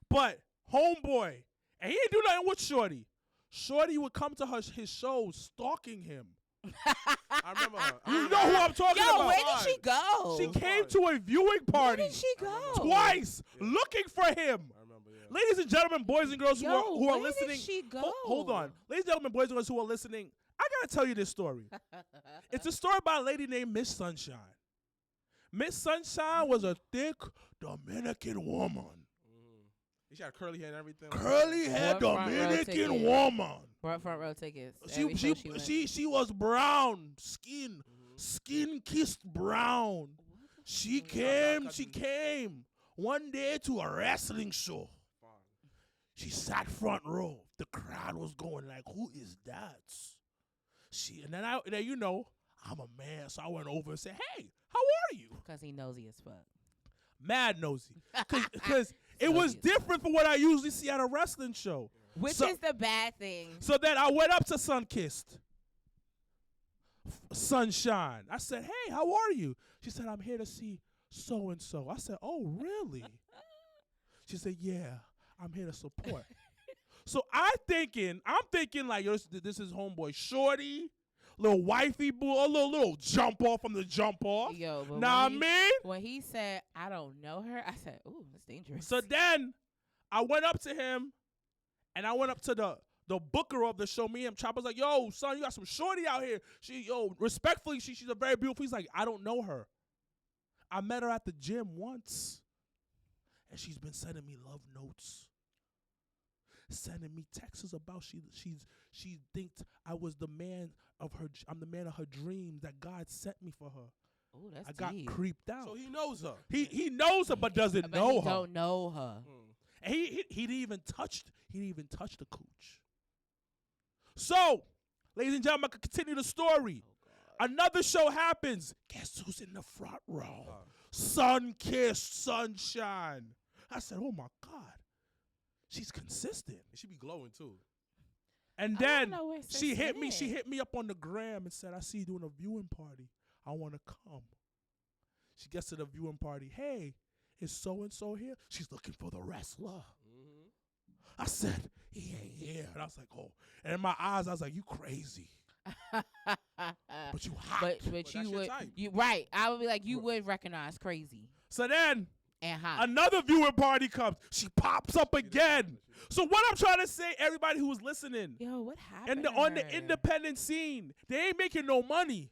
Speaker 3: but homeboy, and he didn't do nothing with Shorty. Shorty would come to his shows stalking him.
Speaker 2: I remember her.
Speaker 3: You know who I'm talking about.
Speaker 1: Yo, where did she go?
Speaker 3: She came to a viewing party.
Speaker 1: Where did she go?
Speaker 3: Twice, looking for him.
Speaker 2: I remember, yeah.
Speaker 3: Ladies and gentlemen, boys and girls who are listening.
Speaker 1: Where did she go?
Speaker 3: Hold on. Ladies and gentlemen, boys and girls who are listening, I got to tell you this story. It's a story about a lady named Miss Sunshine. Miss Sunshine was a thick Dominican woman.
Speaker 2: She had curly hair and everything.
Speaker 3: Curly hair Dominican woman.
Speaker 1: Front row tickets.
Speaker 3: She was brown, skin kissed brown. She came one day to a wrestling show. She sat front row. The crowd was going like, "Who is that?" And then you know, I'm a man, so I went over and said, "Hey, how are you?"
Speaker 1: Because he nosy as fuck.
Speaker 3: Mad nosy, because it was different from what I usually see at a wrestling show.
Speaker 1: Which is the bad thing.
Speaker 3: So then I went up to Sunkissed Sunshine. I said, "Hey, how are you?" She said, "I'm here to see so-and-so." I said, "Oh, really?" She said, "Yeah, I'm here to support." So I'm thinking like, yo, this is homeboy Shorty, little wifey boo, a little jump off from the jump off.
Speaker 1: Yo, but when he said, "I don't know her," I said, "Ooh, that's dangerous."
Speaker 3: So then I went up to him, and I went up to the booker of the show. Me and Chopper's like, "Yo, son, you got some Shorty out here." Respectfully, she's a very beautiful. He's like, "I don't know her. I met her at the gym once, and she's been sending me love notes, sending me texts about she thinks I was the man of her. I'm the man of her dreams that God sent me for her."
Speaker 1: Oh, that's
Speaker 3: I got
Speaker 1: deep.
Speaker 3: creeped out.
Speaker 2: So he knows her.
Speaker 3: He knows her, but doesn't know her.
Speaker 1: Don't know her.
Speaker 3: And he didn't even touch the cooch. So, ladies and gentlemen, I can continue the story. Another show happens. Guess who's in the front row? Sun-kissed Sunshine. I said, "Oh my God, she's consistent."
Speaker 2: And she be glowing too.
Speaker 3: And
Speaker 1: I
Speaker 3: then
Speaker 1: don't know where
Speaker 3: she
Speaker 1: sis
Speaker 3: hit me.
Speaker 1: is.
Speaker 3: She hit me up on the gram and said, "I see you doing a viewing party. I want to come." She gets to the viewing party. "Hey, is so-and-so here?" She's looking for the wrestler. I said, "He ain't here." And I was like, "Oh." And in my eyes, I was like, "You crazy." But you hot.
Speaker 1: But you
Speaker 2: that's your
Speaker 1: would,
Speaker 2: type.
Speaker 1: you right. I would be like, you would recognize crazy
Speaker 3: So then
Speaker 1: and hot.
Speaker 3: another viewing party comes. She pops up again. So what I'm trying to say, everybody who was listening,
Speaker 1: Yo, what happened?
Speaker 3: on the independent scene, they ain't making no money.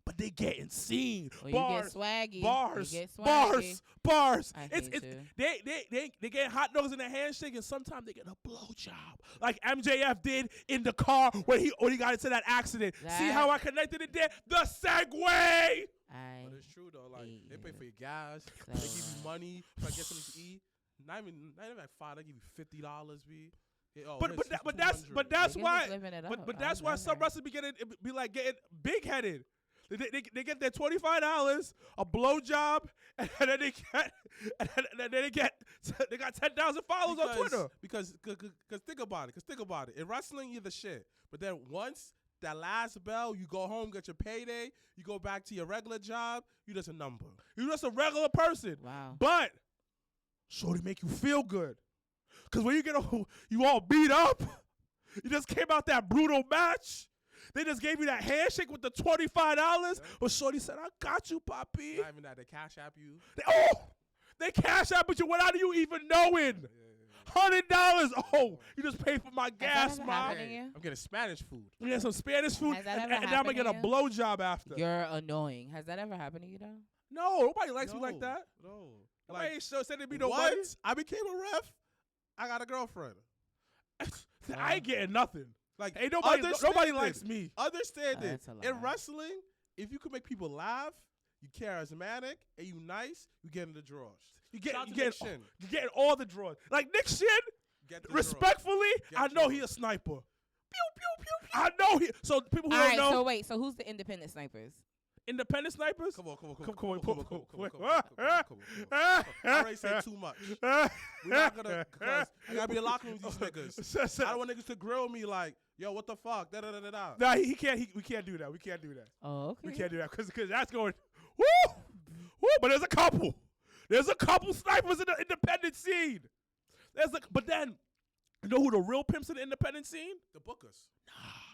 Speaker 3: but they getting seen.
Speaker 1: Well,
Speaker 3: Bars,
Speaker 1: you get swaggy.
Speaker 3: bars,
Speaker 1: You get
Speaker 3: bars,
Speaker 1: swaggy.
Speaker 3: bars.
Speaker 1: I
Speaker 3: It's
Speaker 1: hate you.
Speaker 3: they get hot dogs in a handshake, and sometimes they get a blowjob, like MJF did in the car when he got into that accident. See
Speaker 1: That-
Speaker 3: how I connected it there? The segue.
Speaker 2: But it's true though. Like
Speaker 1: hate
Speaker 2: they pay
Speaker 1: you
Speaker 2: for your gas,
Speaker 1: so
Speaker 2: they give you
Speaker 1: much.
Speaker 2: money to get something to eat. Not even like $5. They give you $50. B. Yeah, oh,
Speaker 3: But
Speaker 2: here's
Speaker 3: that's
Speaker 2: 200.
Speaker 3: that's
Speaker 1: Niggas
Speaker 3: why.
Speaker 1: is living it up.
Speaker 3: But
Speaker 1: I
Speaker 3: that's why
Speaker 1: love
Speaker 3: some
Speaker 1: it.
Speaker 3: wrestlers be getting big headed. They get their $25, a blowjob, and then they got 10,000 followers on Twitter.
Speaker 2: Because think about it. In wrestling, you're the shit. But then once that last bell, you go home, get your payday, you go back to your regular job, you just a number.
Speaker 3: You're just a regular person.
Speaker 1: Wow.
Speaker 3: But shorty make you feel good. Cause when you all beat up, you just came out that brutal match. They just gave you that handshake with the $25. But shorty said, "I got you, Poppy."
Speaker 2: Not even that. They cash app you.
Speaker 3: They cash out, but you without you even knowing. $100. Oh, you just paid for my gas,
Speaker 1: ever
Speaker 3: mom.
Speaker 1: happened to you?
Speaker 2: I'm getting Spanish food.
Speaker 3: You get some Spanish food,
Speaker 1: Has that
Speaker 3: and
Speaker 1: ever
Speaker 3: now I'm gonna get a
Speaker 1: happened to
Speaker 3: blowjob after.
Speaker 1: You're annoying. Has that ever happened to you though?
Speaker 3: No, nobody likes me like that.
Speaker 2: No.
Speaker 3: Nobody ain't said to me nobody.
Speaker 2: Once I became a ref, I got a girlfriend.
Speaker 3: I ain't getting nothing.
Speaker 2: Like,
Speaker 3: Ain't nobody
Speaker 2: understand it.
Speaker 3: likes me.
Speaker 2: Understand
Speaker 1: Oh,
Speaker 2: it.
Speaker 1: that's a lie.
Speaker 2: In wrestling, if you can make people laugh, you charismatic, and you nice, you get in the drawers.
Speaker 3: You
Speaker 2: Shout out to
Speaker 3: get
Speaker 2: Nick Shin.
Speaker 3: you getting all the draws. Like Nick Shin,
Speaker 2: Get the drawers.
Speaker 3: respectfully,
Speaker 2: Get
Speaker 3: I
Speaker 2: the
Speaker 3: know
Speaker 2: drawers.
Speaker 3: he a sniper. Pew pew pew. I know he. So people who
Speaker 1: All
Speaker 3: don't
Speaker 1: right.
Speaker 3: know,
Speaker 1: So wait. So who's the independent snipers?
Speaker 3: independent snipers.
Speaker 2: Come on.
Speaker 3: I
Speaker 2: I already said too much. We're not gonna, because I gotta be in the locker room with these niggas. I don't want niggas to grill me like, yo, what the fuck? Da da da da da.
Speaker 3: Nah, he can't. We can't do that. We can't do that.
Speaker 1: Oh, okay.
Speaker 3: We can't do that because that's going. Woo. But there's a couple. There's a couple snipers in the independent scene. But then, you know who the real pimps in the independent scene?
Speaker 2: The bookers.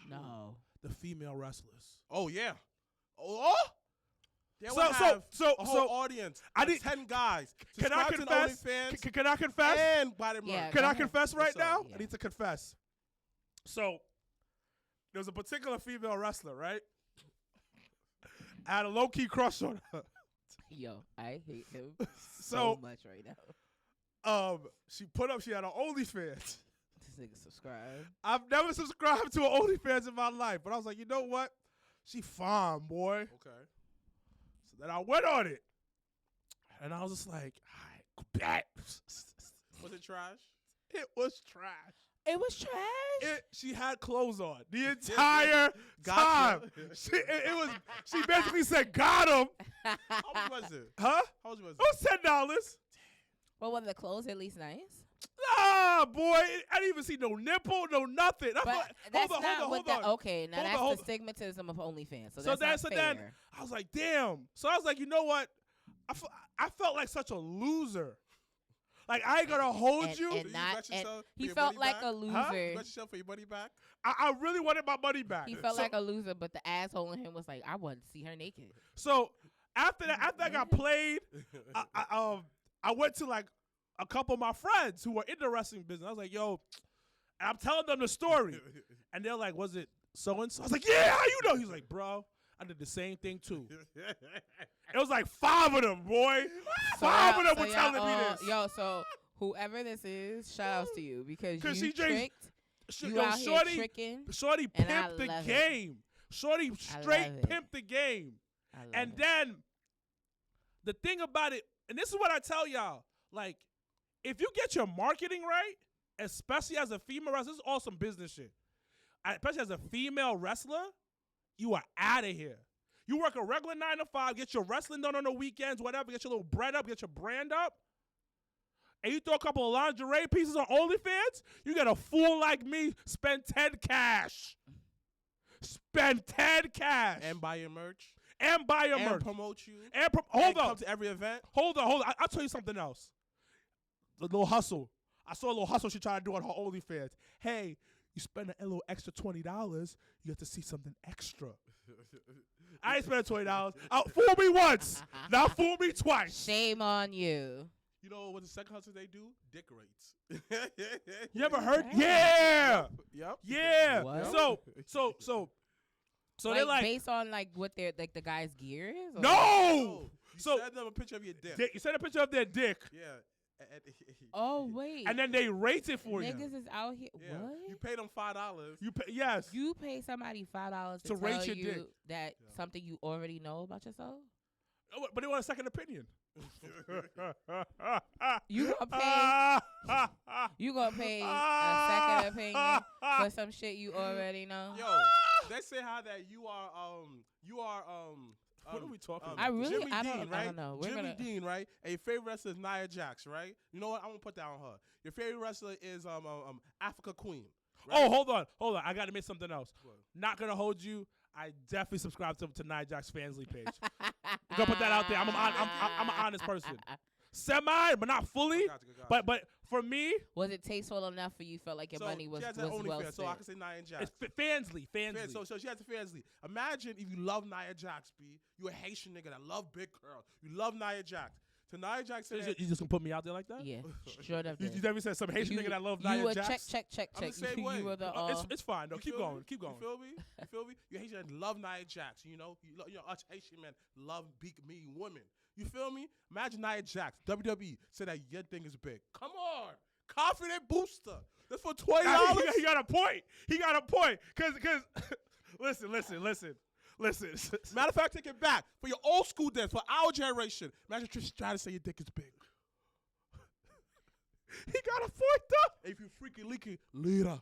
Speaker 1: No.
Speaker 3: The female wrestlers.
Speaker 2: Oh yeah. Oh. They would have a whole audience.
Speaker 3: I
Speaker 2: of
Speaker 3: need
Speaker 2: 10 guys.
Speaker 3: Can I
Speaker 2: Subscribe to the
Speaker 3: confess?
Speaker 2: OnlyFans
Speaker 3: Can I confess?
Speaker 2: and buy them
Speaker 1: Yeah.
Speaker 2: merch.
Speaker 3: Can
Speaker 1: Go
Speaker 3: I
Speaker 1: ahead.
Speaker 3: confess right
Speaker 2: What's up?
Speaker 3: now?
Speaker 1: Yeah.
Speaker 3: I need to confess. So, there was a particular female wrestler, right? I had a low-key crush on her.
Speaker 1: Yo, I hate him
Speaker 3: So-
Speaker 1: so much right now.
Speaker 3: She had an OnlyFans.
Speaker 1: This nigga subscribe.
Speaker 3: I've never subscribed to an OnlyFans in my life, but I was like, you know what? She fine, boy.
Speaker 2: Okay.
Speaker 3: So then I went on it. And I was just like, all right, bet.
Speaker 2: Was it trash?
Speaker 3: It was trash.
Speaker 1: It was trash.
Speaker 3: She had clothes on the entire time.
Speaker 2: Gotcha.
Speaker 3: She basically said, got him.
Speaker 2: How much was it?
Speaker 3: Huh?
Speaker 2: How much was
Speaker 3: It was $10.
Speaker 1: Well, were the clothes at least nice?
Speaker 3: Ah, boy. I didn't even see no nipple, no nothing. I
Speaker 1: But
Speaker 3: thought,
Speaker 1: that's
Speaker 3: hold
Speaker 1: not
Speaker 3: on.
Speaker 1: what that. Okay, now
Speaker 3: Hold
Speaker 1: that's
Speaker 3: on.
Speaker 1: the stigmatism of OnlyFans. So
Speaker 3: So
Speaker 1: that's not
Speaker 3: then
Speaker 1: fair.
Speaker 3: I was like, damn. So I was like, you know what? I felt like such a loser. Like, I ain't gonna hold
Speaker 1: And-
Speaker 3: you.
Speaker 1: and
Speaker 2: you
Speaker 1: not-
Speaker 2: bet yourself for
Speaker 1: He
Speaker 2: your
Speaker 1: felt
Speaker 2: money
Speaker 1: like
Speaker 2: back?
Speaker 1: a
Speaker 2: You
Speaker 1: loser.
Speaker 2: bet yourself for your money back?
Speaker 3: I really wanted my money back.
Speaker 1: He felt
Speaker 3: So-
Speaker 1: like a loser, but the asshole in him was like, I want to see her naked.
Speaker 3: So after I got played, I went to like a couple of my friends who were in the wrestling business. I was like, yo, and I'm telling them the story. And they're like, was it so-and-so? I was like, yeah, how you know? He's like, bro, I did the same thing too. It was like 5 of them, boy. Five of them were telling me this.
Speaker 1: Yo, so whoever this is, shout outs to you because
Speaker 3: 'Cause
Speaker 1: you
Speaker 3: she drinks-
Speaker 1: tricked. You
Speaker 3: Yo,
Speaker 1: out here tricking.
Speaker 3: Shorty
Speaker 1: and I
Speaker 3: pimped the
Speaker 1: love it.
Speaker 3: game. Shorty
Speaker 1: I
Speaker 3: straight
Speaker 1: love it.
Speaker 3: pimped the game.
Speaker 1: I love
Speaker 3: And
Speaker 1: it.
Speaker 3: then the thing about it, and this is what I tell y'all, like, if you get your marketing right, especially as a female wrestler, this is all some business shit. Especially as a female wrestler, you are out of here. You work a regular 9 to 5, get your wrestling done on the weekends, whatever, get your little bread up, get your brand up, and you throw a couple of lingerie pieces on OnlyFans, you get a fool like me spend 10 cash. Spend 10 cash.
Speaker 2: And buy your merch.
Speaker 3: And buy your
Speaker 2: And
Speaker 3: merch.
Speaker 2: promote you.
Speaker 3: And
Speaker 2: And
Speaker 3: hold
Speaker 2: come
Speaker 3: on.
Speaker 2: to every event.
Speaker 3: Hold on. I'll tell you something else. The little hustle. I saw a little hustle she tried to do on her OnlyFans. Hey, you spend a little extra $20, you get to see something extra. I ain't spending $20. Fool me once. Now fool me twice.
Speaker 1: Shame on you.
Speaker 2: You know what the second hustle they do? Dick rates.
Speaker 3: You ever heard?
Speaker 1: Yeah.
Speaker 3: Yeah.
Speaker 2: Yep.
Speaker 3: Yeah.
Speaker 1: What?
Speaker 3: So So
Speaker 1: like,
Speaker 3: they're like,
Speaker 1: based on like what their like the guy's gear is. Or
Speaker 3: no.
Speaker 2: You
Speaker 3: So
Speaker 2: send them a picture of your dick.
Speaker 3: you send a picture of their dick,
Speaker 2: Yeah.
Speaker 1: Oh wait.
Speaker 3: and then they rate it for you.
Speaker 1: Niggas is out here.
Speaker 2: Yeah.
Speaker 1: What?
Speaker 2: You pay them $5.
Speaker 3: You pay, yes.
Speaker 1: You pay somebody $5
Speaker 3: To
Speaker 1: to
Speaker 3: rate
Speaker 1: tell
Speaker 3: your
Speaker 1: you
Speaker 3: dick.
Speaker 1: that
Speaker 2: Yeah.
Speaker 1: something you already know about yourself.
Speaker 3: But they want a second opinion.
Speaker 1: You gonna pay? You gonna pay a second opinion for some shit you already know?
Speaker 2: Yo, they say how that you are
Speaker 3: What are we talking about?
Speaker 1: I really,
Speaker 2: Jimmy
Speaker 1: I
Speaker 2: Dean,
Speaker 1: don't,
Speaker 2: right?
Speaker 1: I don't know. We're
Speaker 2: Jimmy
Speaker 1: gonna.
Speaker 2: Dean, right? And your favorite wrestler is Nia Jax, right? You know what? I'm gonna put that on her. Your favorite wrestler is Africa Queen. Right?
Speaker 3: Oh, hold on. I got to admit something else.
Speaker 2: What?
Speaker 3: Not gonna hold you. I definitely subscribe to Nia Jax Fansly page. Gonna put that out there. I'm an honest person. Semi, but not fully.
Speaker 2: Gotcha.
Speaker 3: But for me,
Speaker 1: Was it tasteful enough for you? Felt like your money was
Speaker 2: she has
Speaker 1: well
Speaker 2: an OnlyFans,
Speaker 1: spent.
Speaker 2: so I can say Nia Jax.
Speaker 3: it's Fansly.
Speaker 2: So she has a Fansly. Imagine if you love Nia Jax, B. You a Haitian nigga that love big girls. You love Nia Jax. To Nia Jax,
Speaker 3: You just gonna put me out there like that?
Speaker 1: Yeah, straight up.
Speaker 3: You
Speaker 1: there.
Speaker 3: never said some Haitian nigga that love
Speaker 1: You
Speaker 3: Nia
Speaker 1: were
Speaker 3: Jax?
Speaker 1: check.
Speaker 2: I'm the same way.
Speaker 1: You were the.
Speaker 3: It's fine though.
Speaker 2: You
Speaker 3: Keep
Speaker 2: feel
Speaker 3: going.
Speaker 2: me?
Speaker 3: Keep going.
Speaker 2: You feel me? You feel me? You Haitian love Nia Jax. You know us Haitian men love big mean women. You feel me? Imagine Nia Jax, WWE, say that your thing is big. Come on, confident booster. That's for $20.
Speaker 3: He got a point. He got a point. Cause listen.
Speaker 2: Matter of fact, take it back for your old school days, for our generation. Imagine Trish Stratus say your dick is big.
Speaker 3: He got a point though.
Speaker 2: If you freaky leaky leader,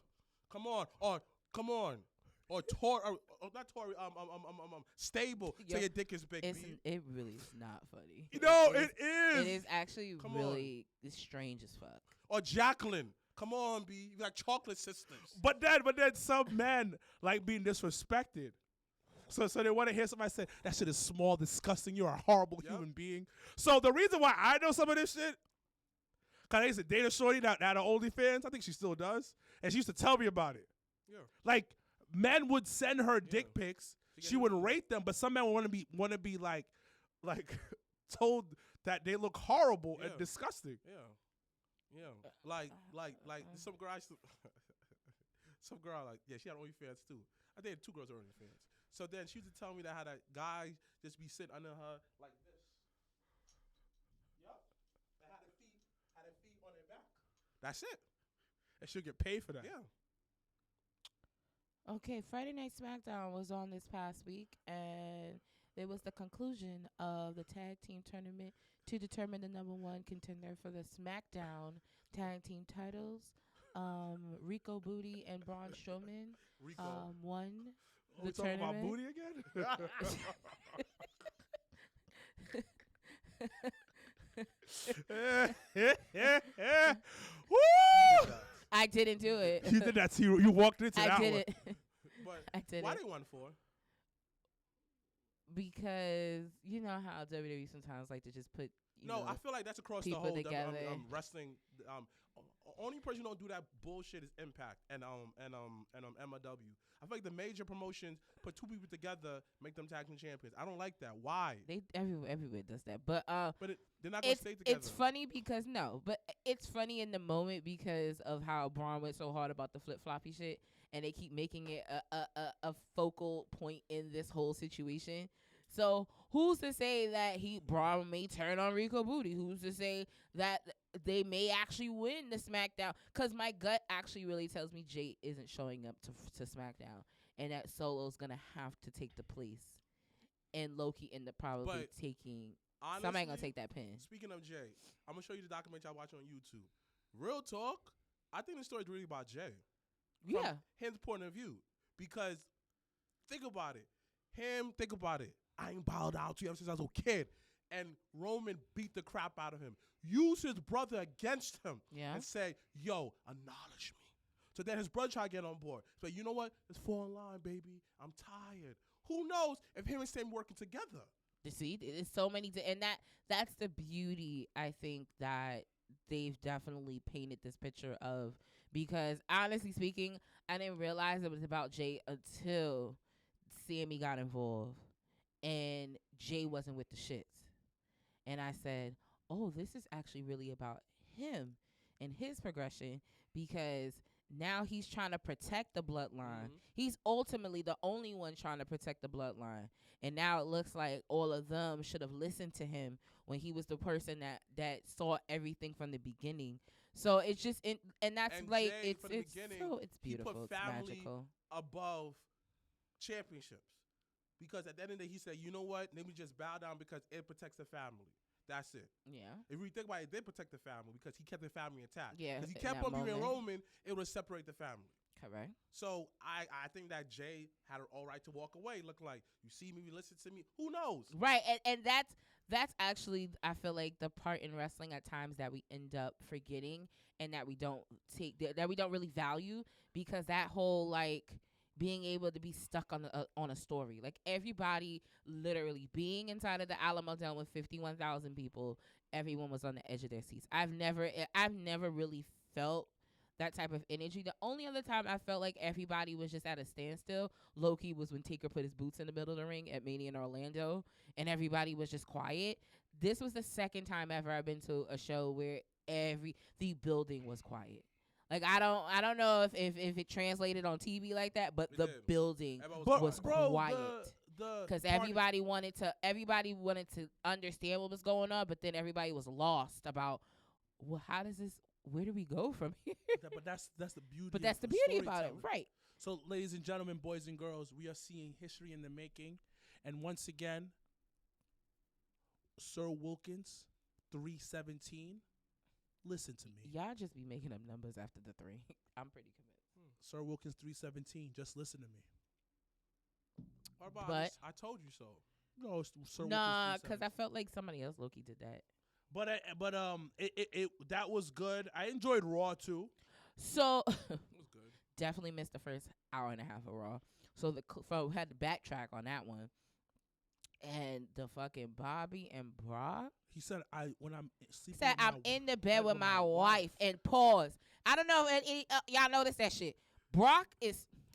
Speaker 2: come on, or Tori, or not Tori, stable.
Speaker 1: Yo,
Speaker 2: say your dick is big.
Speaker 1: It's,
Speaker 2: B.
Speaker 1: it really is not funny.
Speaker 3: No,
Speaker 1: It
Speaker 3: it
Speaker 1: is actually
Speaker 2: Come
Speaker 1: really it's strange as fuck.
Speaker 2: Or Jacqueline. Come on, B. You got chocolate sisters.
Speaker 3: But then some men like being disrespected. So they want to hear somebody say, that shit is small, disgusting, you're a horrible human being. So the reason why I know some of this shit, because I used to date a shorty that had OnlyFans. I think she still does. And she used to tell me about it.
Speaker 2: Yeah.
Speaker 3: Like, men would send her dick pics. She would rate them, but some men want to be like told that they look horrible and disgusting.
Speaker 2: Yeah. Like some girl I used to some girl she had OnlyFans too. I dated 2 girls on OnlyFans. So then she used to tell me that how that guy just be sitting under her like this. Yup. And had her feet on their back. That's it.
Speaker 3: And she'll get paid for that.
Speaker 2: Yeah.
Speaker 1: Okay, Friday Night SmackDown was on this past week, and it was the conclusion of the tag team tournament to determine the #1 contender for the SmackDown tag team titles. Rico Booty and Braun Strowman won the
Speaker 3: we talking
Speaker 1: tournament.
Speaker 3: about booty again? Woo!
Speaker 1: I didn't do it.
Speaker 3: You did that. You walked into that
Speaker 1: I did
Speaker 3: one.
Speaker 1: it
Speaker 2: But
Speaker 1: I did
Speaker 2: why
Speaker 1: it.
Speaker 2: they won for?
Speaker 1: Because you know how WWE sometimes like to just put
Speaker 2: I feel like that's across the
Speaker 1: people
Speaker 2: whole
Speaker 1: together.
Speaker 2: wrestling. Only person who don't do that bullshit is Impact and MLW. I feel like the major promotions put 2 people together, make them tag team champions. I don't like that. Why?
Speaker 1: they everywhere does that. But
Speaker 2: They're not gonna stay together.
Speaker 1: it's funny because it's funny in the moment because of how Braun went so hard about the flip floppy shit, and they keep making it a focal point in this whole situation. So who's to say that Braun may turn on Rico Booty? Who's to say that they may actually win the SmackDown? Because my gut actually really tells me Jay isn't showing up to SmackDown, and that Solo's gonna have to take the place, and Loki ended up probably taking.
Speaker 2: Honestly,
Speaker 1: Somebody gonna take that pin.
Speaker 2: Speaking of Jay, I'm gonna show you the documentary I watch on YouTube. Real talk, I think the story's really about Jay.
Speaker 1: Yeah.
Speaker 2: From his point of view, because think about it. Think about it. I ain't bowed down to you ever since I was a kid. And Roman beat the crap out of him. Used his brother against him.
Speaker 1: Yeah.
Speaker 2: And say, yo, acknowledge me. So then his brother tried to get on board. So you know what? Let's fall in line, baby. I'm tired. Who knows if him and Sam working together?
Speaker 1: You see, it's so many, and that's the beauty, I think, that they've definitely painted this picture of. Because honestly speaking, I didn't realize it was about Jay until Sammy got involved and Jay wasn't with the shits. And I said, oh, this is actually really about him and his progression, because Now he's trying to protect the bloodline.
Speaker 2: Mhm.
Speaker 1: He's ultimately the only one trying to protect the bloodline. And now it looks like all of them should have listened to him when he was the person that saw everything from the beginning. So it's just and that's
Speaker 2: And
Speaker 1: like
Speaker 2: Jay, from the
Speaker 1: it's
Speaker 2: beginning,
Speaker 1: so it's
Speaker 2: he put
Speaker 1: beautiful. It's
Speaker 2: family
Speaker 1: magical.
Speaker 2: above championships. Because at the end of the day, he said, you know what? Let me just bow down because it protects the family. That's it.
Speaker 1: Yeah.
Speaker 2: If we think about it, it did protect the family because he kept the family intact.
Speaker 1: Yeah,
Speaker 2: Because he
Speaker 1: in
Speaker 2: kept
Speaker 1: that
Speaker 2: on being
Speaker 1: moment.
Speaker 2: Roman, it would separate the family.
Speaker 1: Correct.
Speaker 2: So I think that Jay had an all right to walk away, looking like, you see me, you listen to me. Who knows?
Speaker 1: Right, and that's actually I feel like the part in wrestling at times that we end up forgetting and that we don't that we don't really value, because that whole like being able to be stuck on a story, like everybody literally being inside of the Alamo Dome with 51,000 people, everyone was on the edge of their seats. I've never really felt that type of energy. The only other time I felt like everybody was just at a standstill, low-key, was when Taker put his boots in the middle of the ring at Mania in Orlando, and everybody was just quiet. This was the second time ever I've been to a show where the building was quiet. Like I don't know if it translated on TV like that, but
Speaker 2: It
Speaker 1: the
Speaker 2: did.
Speaker 1: building
Speaker 2: Everybody
Speaker 1: was
Speaker 3: bro,
Speaker 1: quiet.
Speaker 3: the
Speaker 1: Because everybody wanted to understand what was going on, but then everybody was lost about, well, where do we go from here?
Speaker 3: but that's the beauty.
Speaker 1: But that's
Speaker 3: of
Speaker 1: the beauty about it,
Speaker 3: storytelling.
Speaker 1: right?
Speaker 3: So, ladies and gentlemen, boys and girls, we are seeing history in the making, and once again, Sir Wilkins, 317. Listen to me,
Speaker 1: Y'all just be making up numbers after the 3. I'm pretty convinced.
Speaker 3: Sir Wilkins, 317. Just listen to me.
Speaker 2: What about
Speaker 1: But-
Speaker 2: this? I told you so.
Speaker 3: No, it's Sir
Speaker 1: Nah,
Speaker 3: Wilkins,
Speaker 1: because I felt like somebody else low-key did that.
Speaker 3: But it that was good. I enjoyed Raw too.
Speaker 1: So
Speaker 2: It was good.
Speaker 1: definitely missed the first hour and a half of Raw. So had to backtrack on that one. And the fucking Bobby and Brock
Speaker 3: He said, when I'm sleeping.
Speaker 1: said,
Speaker 3: with my
Speaker 1: I'm in the bed with my wife. And pause. I don't know if y'all notice that shit.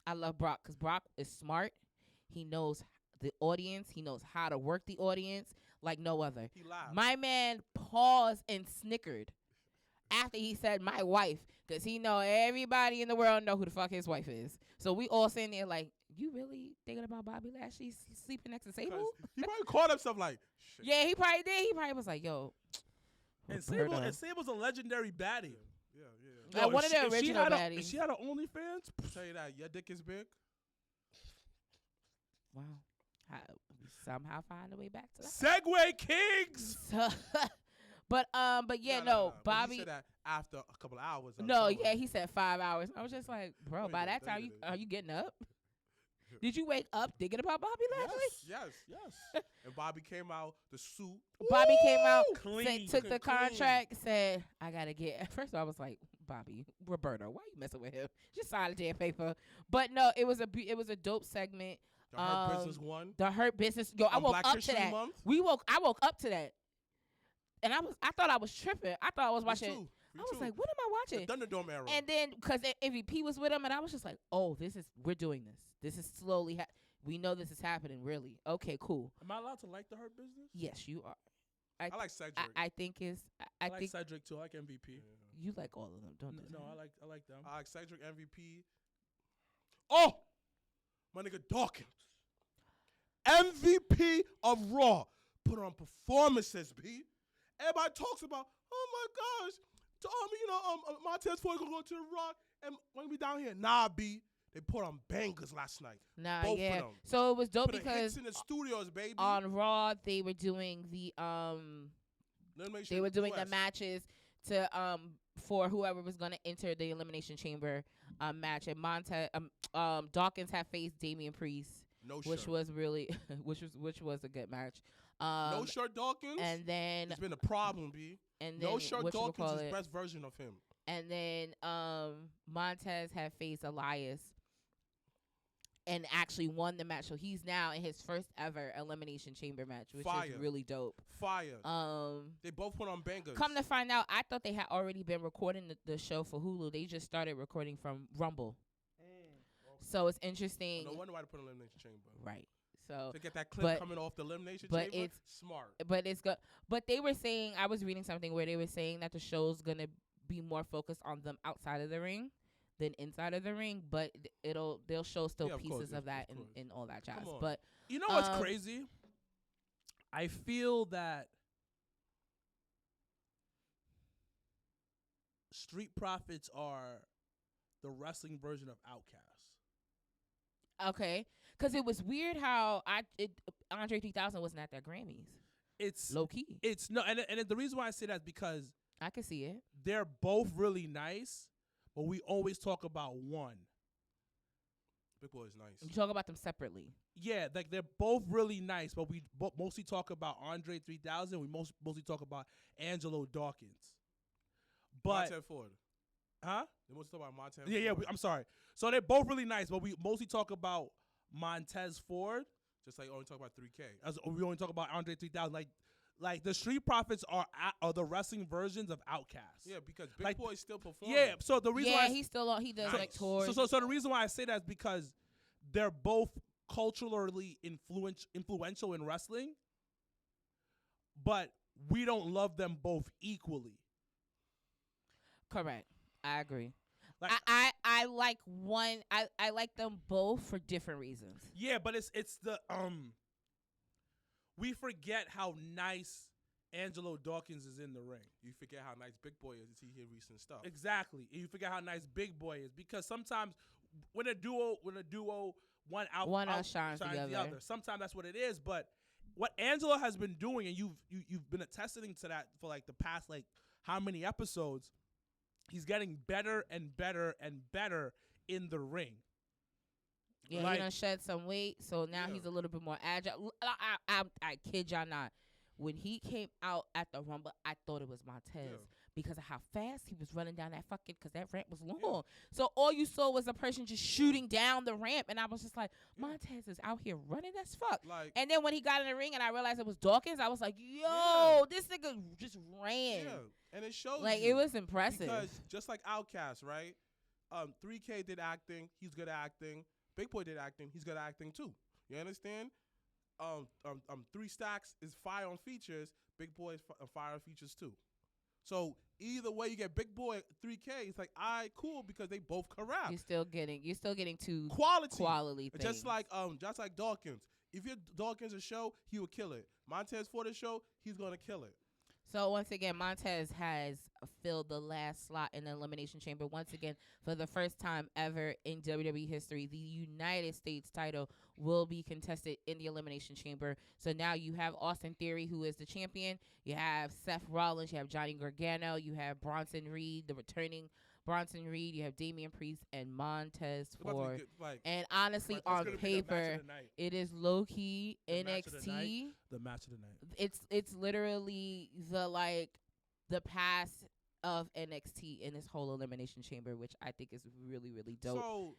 Speaker 1: I love Brock because Brock is smart. He knows the audience. He knows how to work the audience like no other.
Speaker 2: He laughed.
Speaker 1: My man paused and snickered after he said my wife, because he know everybody in the world know who the fuck his wife is. So we all sitting there like, you really thinking about Bobby Lashley sleeping next to the
Speaker 2: 'Cause
Speaker 1: table?
Speaker 2: he probably called himself like, shit.
Speaker 1: Yeah, he probably did. He probably was like, yo.
Speaker 3: And
Speaker 1: Roberta.
Speaker 3: Sable's a legendary baddie.
Speaker 2: Yeah.
Speaker 1: Like one of the
Speaker 3: if she
Speaker 1: original
Speaker 3: had
Speaker 1: baddies.
Speaker 3: If she had an OnlyFans,
Speaker 2: I'll tell you that. Your dick is big.
Speaker 1: Wow. We somehow find a way back to that.
Speaker 3: Segway Kings.
Speaker 1: So, but yeah, no,
Speaker 2: But he
Speaker 1: Bobby.
Speaker 2: said that after a couple of hours. of
Speaker 1: No,
Speaker 2: showing.
Speaker 1: yeah, he said 5 hours. I was just like, bro,
Speaker 2: Wait
Speaker 1: by
Speaker 2: a
Speaker 1: that
Speaker 2: minute,
Speaker 1: time,
Speaker 2: wait a
Speaker 1: are you getting up? Did you wake up thinking about Bobby Lashley?
Speaker 2: Yes. And Bobby came out, the suit.
Speaker 1: Bobby came out,
Speaker 3: Clean.
Speaker 1: took the
Speaker 2: Clean.
Speaker 1: contract, said, I got to get. First of all, I was like, Bobby, Roberta, why you messing with him? Just sign the damn paper. But no, it was a dope segment.
Speaker 2: The Hurt Business won.
Speaker 1: The Hurt Business. Yo, I
Speaker 2: On
Speaker 1: woke
Speaker 2: Black
Speaker 1: up
Speaker 2: History
Speaker 1: to that.
Speaker 2: Month?
Speaker 1: I woke up to that. And I thought I was tripping. I thought I was watching.
Speaker 2: Me
Speaker 1: I was
Speaker 2: too.
Speaker 1: like, what am I watching?
Speaker 2: The Thunderdome era.
Speaker 1: And then, because MVP was with him, and I was just like, oh, we're doing this. This is slowly, we know this is happening, really. Okay, cool.
Speaker 3: Am I allowed to like the Hurt Business?
Speaker 1: Yes, you are.
Speaker 2: I like Cedric.
Speaker 1: I think it's,
Speaker 3: I
Speaker 1: I
Speaker 3: like
Speaker 1: think
Speaker 3: Cedric too. I like MVP.
Speaker 1: you like all of them, don't you?
Speaker 3: No, I like them.
Speaker 2: I like Cedric MVP. Oh, my nigga Dawkins, MVP of Raw. Put on performances, B. Everybody talks about, oh my gosh, Montez Ford gonna go to the Rock and want to be down here. Nah, B. They put on bangers last night.
Speaker 1: Nah,
Speaker 2: Both of
Speaker 1: yeah.
Speaker 2: them.
Speaker 1: So it was dope
Speaker 2: Put the hits
Speaker 1: because
Speaker 2: in the studios, baby.
Speaker 1: on Raw they were doing the
Speaker 2: Elimination
Speaker 1: they were doing the
Speaker 2: US.
Speaker 1: matches to for whoever was gonna enter the Elimination Chamber match. And Dawkins had faced Damian Priest,
Speaker 2: No
Speaker 1: which
Speaker 2: shirt.
Speaker 1: was really which was a good match.
Speaker 2: No shirt Dawkins.
Speaker 1: And then
Speaker 2: It's been a problem, B.
Speaker 1: and then
Speaker 2: No shirt
Speaker 1: whatchamacallit-
Speaker 2: Dawkins is best version of him.
Speaker 1: And then Montez had faced Elias and actually won the match. So he's now in his first ever Elimination Chamber match, which
Speaker 2: Fire.
Speaker 1: is really dope.
Speaker 2: Fire. They both put on bangers.
Speaker 1: Come to find out, I thought they had already been recording the show for Hulu. They just started recording from Rumble. So it's interesting.
Speaker 2: No wonder why they put on Elimination Chamber.
Speaker 1: Right. So
Speaker 2: To get that clip
Speaker 1: but-
Speaker 2: coming off the Elimination
Speaker 1: but
Speaker 2: Chamber,
Speaker 1: it's-
Speaker 2: smart.
Speaker 1: but it's good. But they were saying, I was reading something where they were saying that the show's gonna be more focused on them outside of the ring than inside of the ring, but they'll show still
Speaker 2: Yeah, of course,
Speaker 1: pieces of that
Speaker 2: of course.
Speaker 1: in all that jazz.
Speaker 2: Come on.
Speaker 1: But
Speaker 3: You know what's crazy? I feel that Street Profits are the wrestling version of Outkast.
Speaker 1: okay, because it was weird how Andre 3000 wasn't at that Grammys.
Speaker 3: It's
Speaker 1: Low key.
Speaker 3: It's no, and the reason why I say that is because
Speaker 1: I can see it.
Speaker 3: they're both really nice, but we always talk about one.
Speaker 2: Big Boy is nice.
Speaker 1: You talk about them separately.
Speaker 3: Yeah, like they're both really nice, but we mostly talk about Andre 3000. We mostly talk about Angelo Dawkins. But
Speaker 2: Montez Ford.
Speaker 3: huh?
Speaker 2: They mostly talk about Montez
Speaker 3: Yeah,
Speaker 2: Ford.
Speaker 3: I'm sorry. So they're both really nice, but we mostly talk about Montez Ford.
Speaker 2: Just like only talk about 3K.
Speaker 3: As we only talk about Andre 3000. Like the Street Profits are the wrestling versions of Outkast.
Speaker 2: Yeah, because Big
Speaker 3: Like,
Speaker 2: Boy is still performing.
Speaker 3: Yeah. So the reason why
Speaker 1: He's still on. He does
Speaker 2: Nice.
Speaker 1: like tours.
Speaker 3: so the reason why I say that is because they're both culturally influential in wrestling, but we don't love them both equally.
Speaker 1: Correct. I agree.
Speaker 3: Like,
Speaker 1: I like one. I like them both for different reasons.
Speaker 3: yeah, but it's the we forget how nice Angelo Dawkins is in the ring.
Speaker 2: You forget how nice Big Boy is. You see his recent stuff.
Speaker 3: Exactly. And you forget how nice Big Boy is, because sometimes when a duo one
Speaker 1: outshines the other.
Speaker 3: Sometimes that's what it is. But what Angelo has been doing, and you've been attesting to that for like the past like how many episodes, he's getting better and better and better in the ring.
Speaker 1: Yeah,
Speaker 3: Like-
Speaker 1: he done shed some weight, so now
Speaker 2: Yeah.
Speaker 1: he's a little bit more agile. I kid y'all not. When he came out at the Rumble, I thought it was Montez
Speaker 2: Yeah.
Speaker 1: because of how fast he was running down that because that ramp was long. So all you saw was a person just shooting down the ramp, and I was just like, Montez is out here running as fuck.
Speaker 2: Like,
Speaker 1: And then when he got in the ring and I realized it was Dawkins, I was like, yo,
Speaker 2: Yeah.
Speaker 1: this nigga just ran.
Speaker 2: yeah, and it shows
Speaker 1: Like,
Speaker 2: you
Speaker 1: it was impressive.
Speaker 2: because just like Outkast, right? 3K did acting. He's good at acting. Big Boy did acting. He's good at acting too. You understand? 3 Stacks is fire on features. Big Boy is fire on features too. So either way, you get Big Boy 3K. It's like, cool, because they both can rap.
Speaker 1: You're still getting two
Speaker 2: Quality
Speaker 1: things.
Speaker 2: Just like Dawkins. If your Dawkins a show, he will kill it. Montez Ford a show, he's gonna kill it.
Speaker 1: So once again, Montez has filled the last slot in the Elimination Chamber. Once again, for the first time ever in WWE history, the United States title will be contested in the Elimination Chamber. So now you have Austin Theory, who is the champion. You have Seth Rollins. You have Johnny Gargano. You have Bronson Reed, the returning Bronson Reed. You have Damian Priest and Montez
Speaker 2: It's about to be
Speaker 1: Ford.
Speaker 2: good, like,
Speaker 1: And honestly,
Speaker 3: It's
Speaker 1: on
Speaker 3: gonna be the match
Speaker 1: paper,
Speaker 3: of the night.
Speaker 1: it is low key
Speaker 3: The match of the
Speaker 1: NXT.
Speaker 3: The match of the night.
Speaker 1: It's literally the past of NXT in this whole Elimination Chamber, which I think is really, really dope.
Speaker 2: So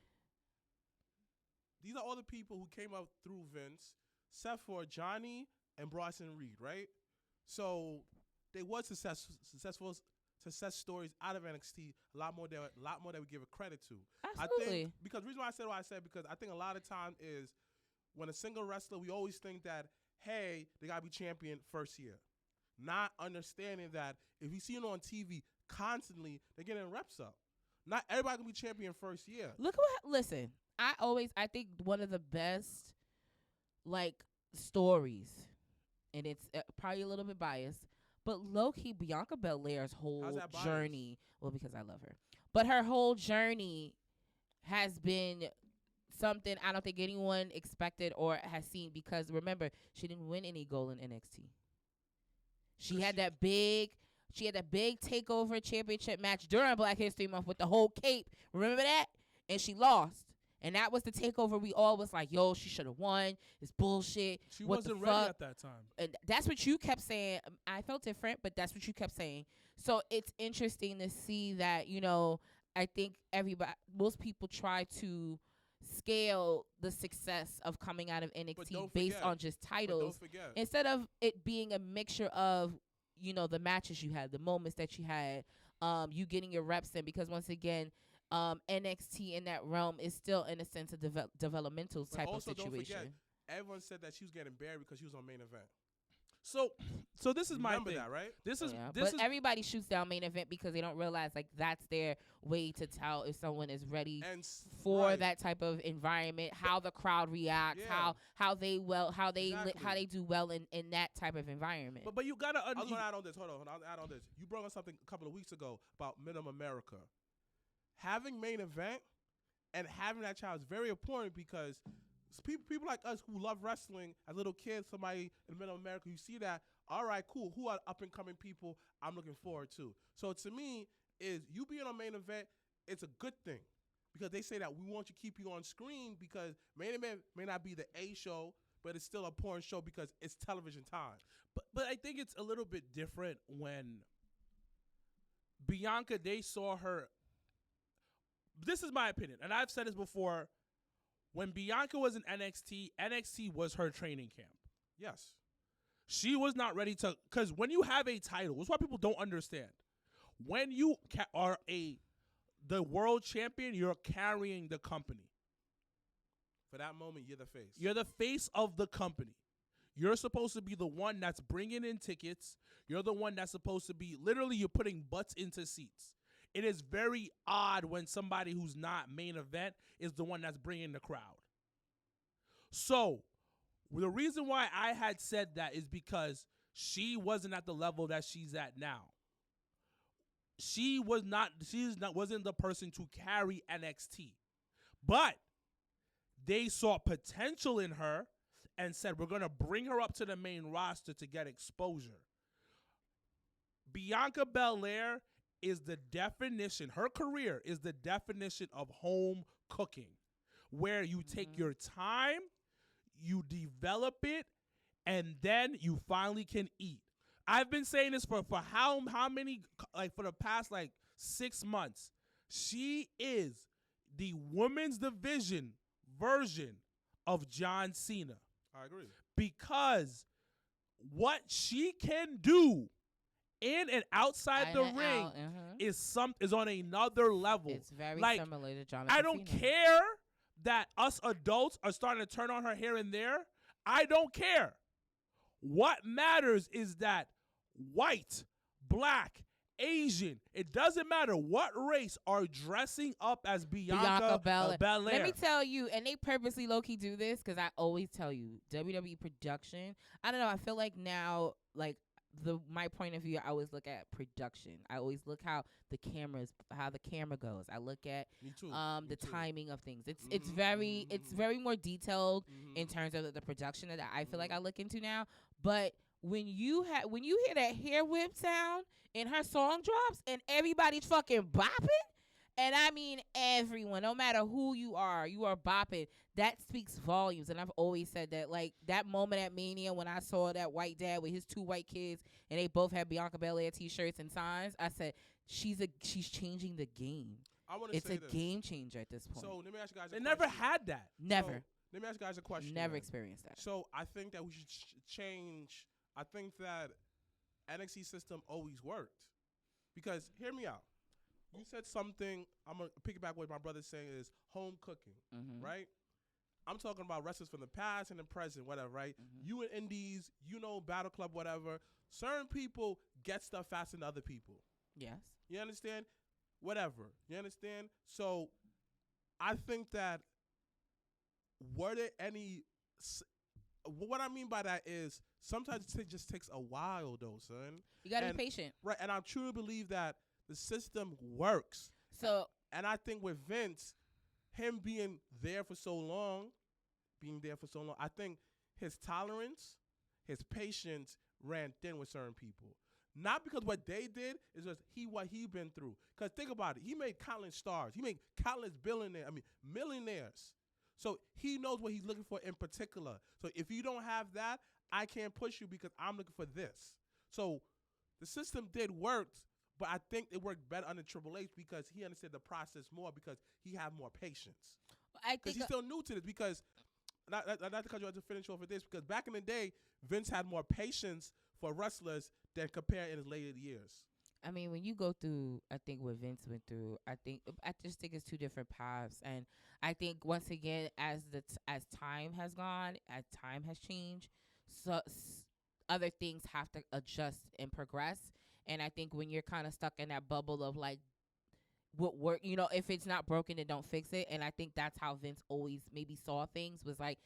Speaker 2: these are all the people who came up through Vince, except for Johnny and Bronson Reed, right? So they were success stories out of NXT. A lot more that we give it credit to. I
Speaker 1: Absolutely.
Speaker 2: think because the reason why I said what I said, because I think a lot of time is when a single wrestler, we always think that, hey, they gotta be champion first year, not understanding that if you see it on TV constantly, they're getting reps up. Not everybody can be champion first year.
Speaker 1: Listen, I think one of the best like stories, and it's probably a little bit biased, but low key Bianca Belair's whole
Speaker 2: How's that biased?
Speaker 1: journey. Well, because I love her, but her whole journey has been something I don't think anyone expected or has seen, because remember, she didn't win any gold in NXT. She had that big takeover championship match during Black History Month with the whole cape. Remember that? And she lost. And that was the takeover we all was like, yo, she should have won. It's bullshit.
Speaker 3: She
Speaker 1: What the
Speaker 3: wasn't ready
Speaker 1: fuck?
Speaker 3: at that time.
Speaker 1: And that's what you kept saying. I felt different, but that's what you kept saying. So it's interesting to see that, I think most people try to scale the success of coming out of NXT
Speaker 2: don't
Speaker 1: based
Speaker 2: forget-
Speaker 1: on just
Speaker 2: But
Speaker 1: titles
Speaker 2: don't forget,
Speaker 1: instead of it being a mixture of, the matches you had, the moments that you had, you getting your reps in, because once again, NXT in that realm is still in a sense a developmental
Speaker 2: but
Speaker 1: type of
Speaker 2: also don't
Speaker 1: situation.
Speaker 2: forget, everyone said that she was getting buried because she was on main event.
Speaker 3: So this is my
Speaker 2: Remember
Speaker 3: thing.
Speaker 2: that, right?
Speaker 3: This is
Speaker 1: Yeah,
Speaker 3: this
Speaker 1: but
Speaker 3: is
Speaker 1: everybody shoots down main event because they don't realize like that's their way to tell if someone is ready
Speaker 2: And
Speaker 1: for
Speaker 2: right.
Speaker 1: that type of environment, how the crowd reacts,
Speaker 2: Yeah.
Speaker 1: how they
Speaker 2: Exactly.
Speaker 1: how they do well in that type of environment.
Speaker 3: but you gotta
Speaker 2: I was gonna add on this. Hold on, I'll add on this. You brought up something a couple of weeks ago about Middle America. Having main event and having that child is very important because people like us who love wrestling as little kids, somebody in Middle America, you see that. All right, cool. Who are up and coming people I'm looking forward to? So to me, is you being on main event, it's a good thing because they say that we want to keep you on screen because main event may not be the A show, but it's still a important show because it's television time.
Speaker 3: but I think it's a little bit different when Bianca, they saw her. This is my opinion, and I've said this before. When Bianca was in NXT was her training camp.
Speaker 2: Yes.
Speaker 3: She was not ready to, because when you have a title, that's why people don't understand. When you are the world champion, you're carrying the company.
Speaker 2: For that moment, you're the face.
Speaker 3: You're the face of the company. You're supposed to be the one that's bringing in tickets. You're the one that's supposed to be, literally, you're putting butts into seats. It is very odd when somebody who's not main event is the one that's bringing the crowd. So, the reason why I had said that is because she wasn't at the level that she's at now. Wasn't the person to carry NXT. But they saw potential in her and said, we're going to bring her up to the main roster to get exposure. Bianca Belair is the definition, her career is the definition of home cooking, where you take your time, you develop it, and then you finally can eat. I've been saying this for how many, like for the past like 6 months. She is the women's division version of John Cena.
Speaker 2: I agree.
Speaker 3: Because what she can do in and outside the ring is on another level.
Speaker 1: It's very
Speaker 3: like,
Speaker 1: similar to Jonathan
Speaker 3: I don't
Speaker 1: Cena.
Speaker 3: care that us adults are starting to turn on her here and there. I don't care. What matters is that white, black, Asian, it doesn't matter what race are dressing up as Bianca Belair.
Speaker 1: Let me tell you, and they purposely low-key do this because I always tell you, WWE production, I don't know, I feel like now, like, my point of view, I always look at production. I always look how the camera goes. I look at the timing of things. It's very more detailed in terms of the production that I feel like I look into now. But when you hear that hair whip sound and her song drops and everybody's fucking bopping, and I mean everyone, no matter who you are bopping. That speaks volumes. And I've always said that, like, that moment at Mania when I saw that white dad with his 2 white kids and they both had Bianca Belair t-shirts and signs, I said, she's changing the game. It's a game changer at this point.
Speaker 2: So let me ask you guys a question.
Speaker 3: They never had that.
Speaker 1: Never.
Speaker 2: So, let me ask you guys a question.
Speaker 1: Never experienced that.
Speaker 2: So I think that we should change. I think that NXT system always worked. Because, hear me out. You said something, I'm going to piggyback what my brother's saying is home cooking, right? I'm talking about wrestlers from the past and the present, whatever, right? You in Indies, Battle Club, whatever. Certain people get stuff faster than other people.
Speaker 1: Yes.
Speaker 2: You understand? Whatever. You understand? So I think that were there any... What I mean by that is sometimes it just takes a while, though, son.
Speaker 1: You got to be patient.
Speaker 2: Right, and I truly believe that the system works.
Speaker 1: So,
Speaker 2: and I think with Vince, him being there for so long, I think his tolerance, his patience ran thin with certain people. Not because what they did, is just what he been through. Because think about it, he made countless stars. He made countless millionaires. So he knows what he's looking for in particular. So if you don't have that, I can't push you because I'm looking for this. So the system did work, but I think it worked better under Triple H because he understood the process more because he had more patience. Because he's still new to this because, not to cut you off to finish off with this, because back in the day, Vince had more patience for wrestlers than compared in his later years.
Speaker 1: I mean, when you go through, I think what Vince went through, I just think it's 2 different paths. And I think once again, as time has gone, as time has changed, so other things have to adjust and progress. And I think when you're kind of stuck in that bubble of like what work, if it's not broken, then don't fix it. And I think that's how Vince always maybe saw things, was like,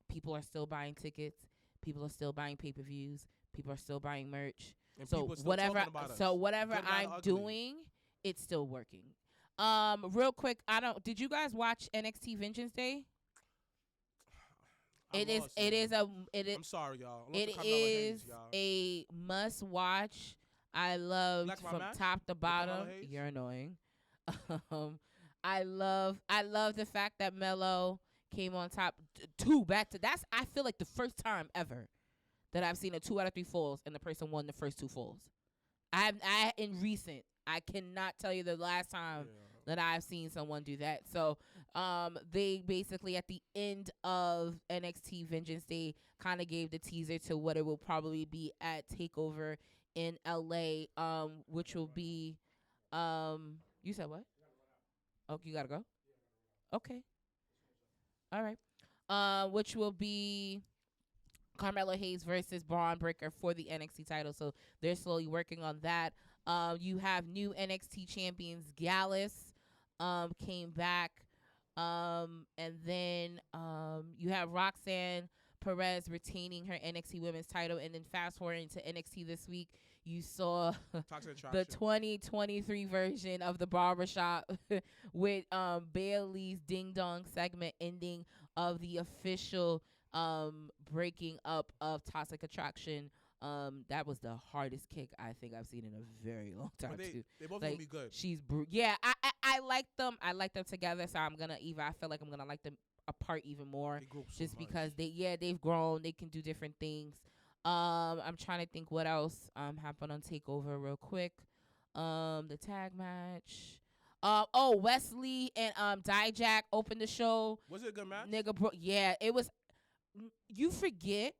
Speaker 1: people are still buying tickets, people are still buying pay-per-views, people are still buying merch.
Speaker 2: And
Speaker 1: So
Speaker 2: people are still
Speaker 1: whatever,
Speaker 2: talking about us.
Speaker 1: whatever
Speaker 2: Good, bad,
Speaker 1: I'm
Speaker 2: ugly.
Speaker 1: doing, it's still working. Real quick, did you guys watch NXT Vengeance Day?
Speaker 2: I'm lost, man.
Speaker 1: It is
Speaker 2: I'm sorry, y'all.
Speaker 1: it is a must watch. I loved
Speaker 2: Like my
Speaker 1: from
Speaker 2: match?
Speaker 1: top to bottom.
Speaker 2: Kamala Hayes?
Speaker 1: You're annoying. I love the fact that Mello came on top two back to that's I feel like the first time ever that I've seen a 2 out of 3 falls and the person won the first 2 falls. I in recent, I cannot tell you the last time that I've seen someone do that. So they basically at the end of NXT Vengeance Day kind of gave the teaser to what it will probably be at TakeOver in LA, which will be you said what? Oh, you gotta go? Okay. All right. Which will be Carmelo Hayes versus Braun Breaker for the NXT title. So they're slowly working on that. You have new NXT champions. Gallus came back. And then you have Roxanne Perez retaining her NXT Women's title. And then fast forwarding to NXT this week, you saw the 2023 version of the barbershop with Bailey's Ding Dong segment ending of the official breaking up of Toxic Attraction. That was the hardest kick I think I've seen in a very long time too.
Speaker 2: They both
Speaker 1: like,
Speaker 2: gonna be good.
Speaker 1: She's yeah, I like them. I like them together, so I'm gonna I feel like I'm gonna like them apart even more, just because they've grown. They can do different things. I'm trying to think what else happened on TakeOver real quick. The tag match. Wesley and Dijak opened the show.
Speaker 2: Was it a good match?
Speaker 1: Nigga, yeah, it was. You forget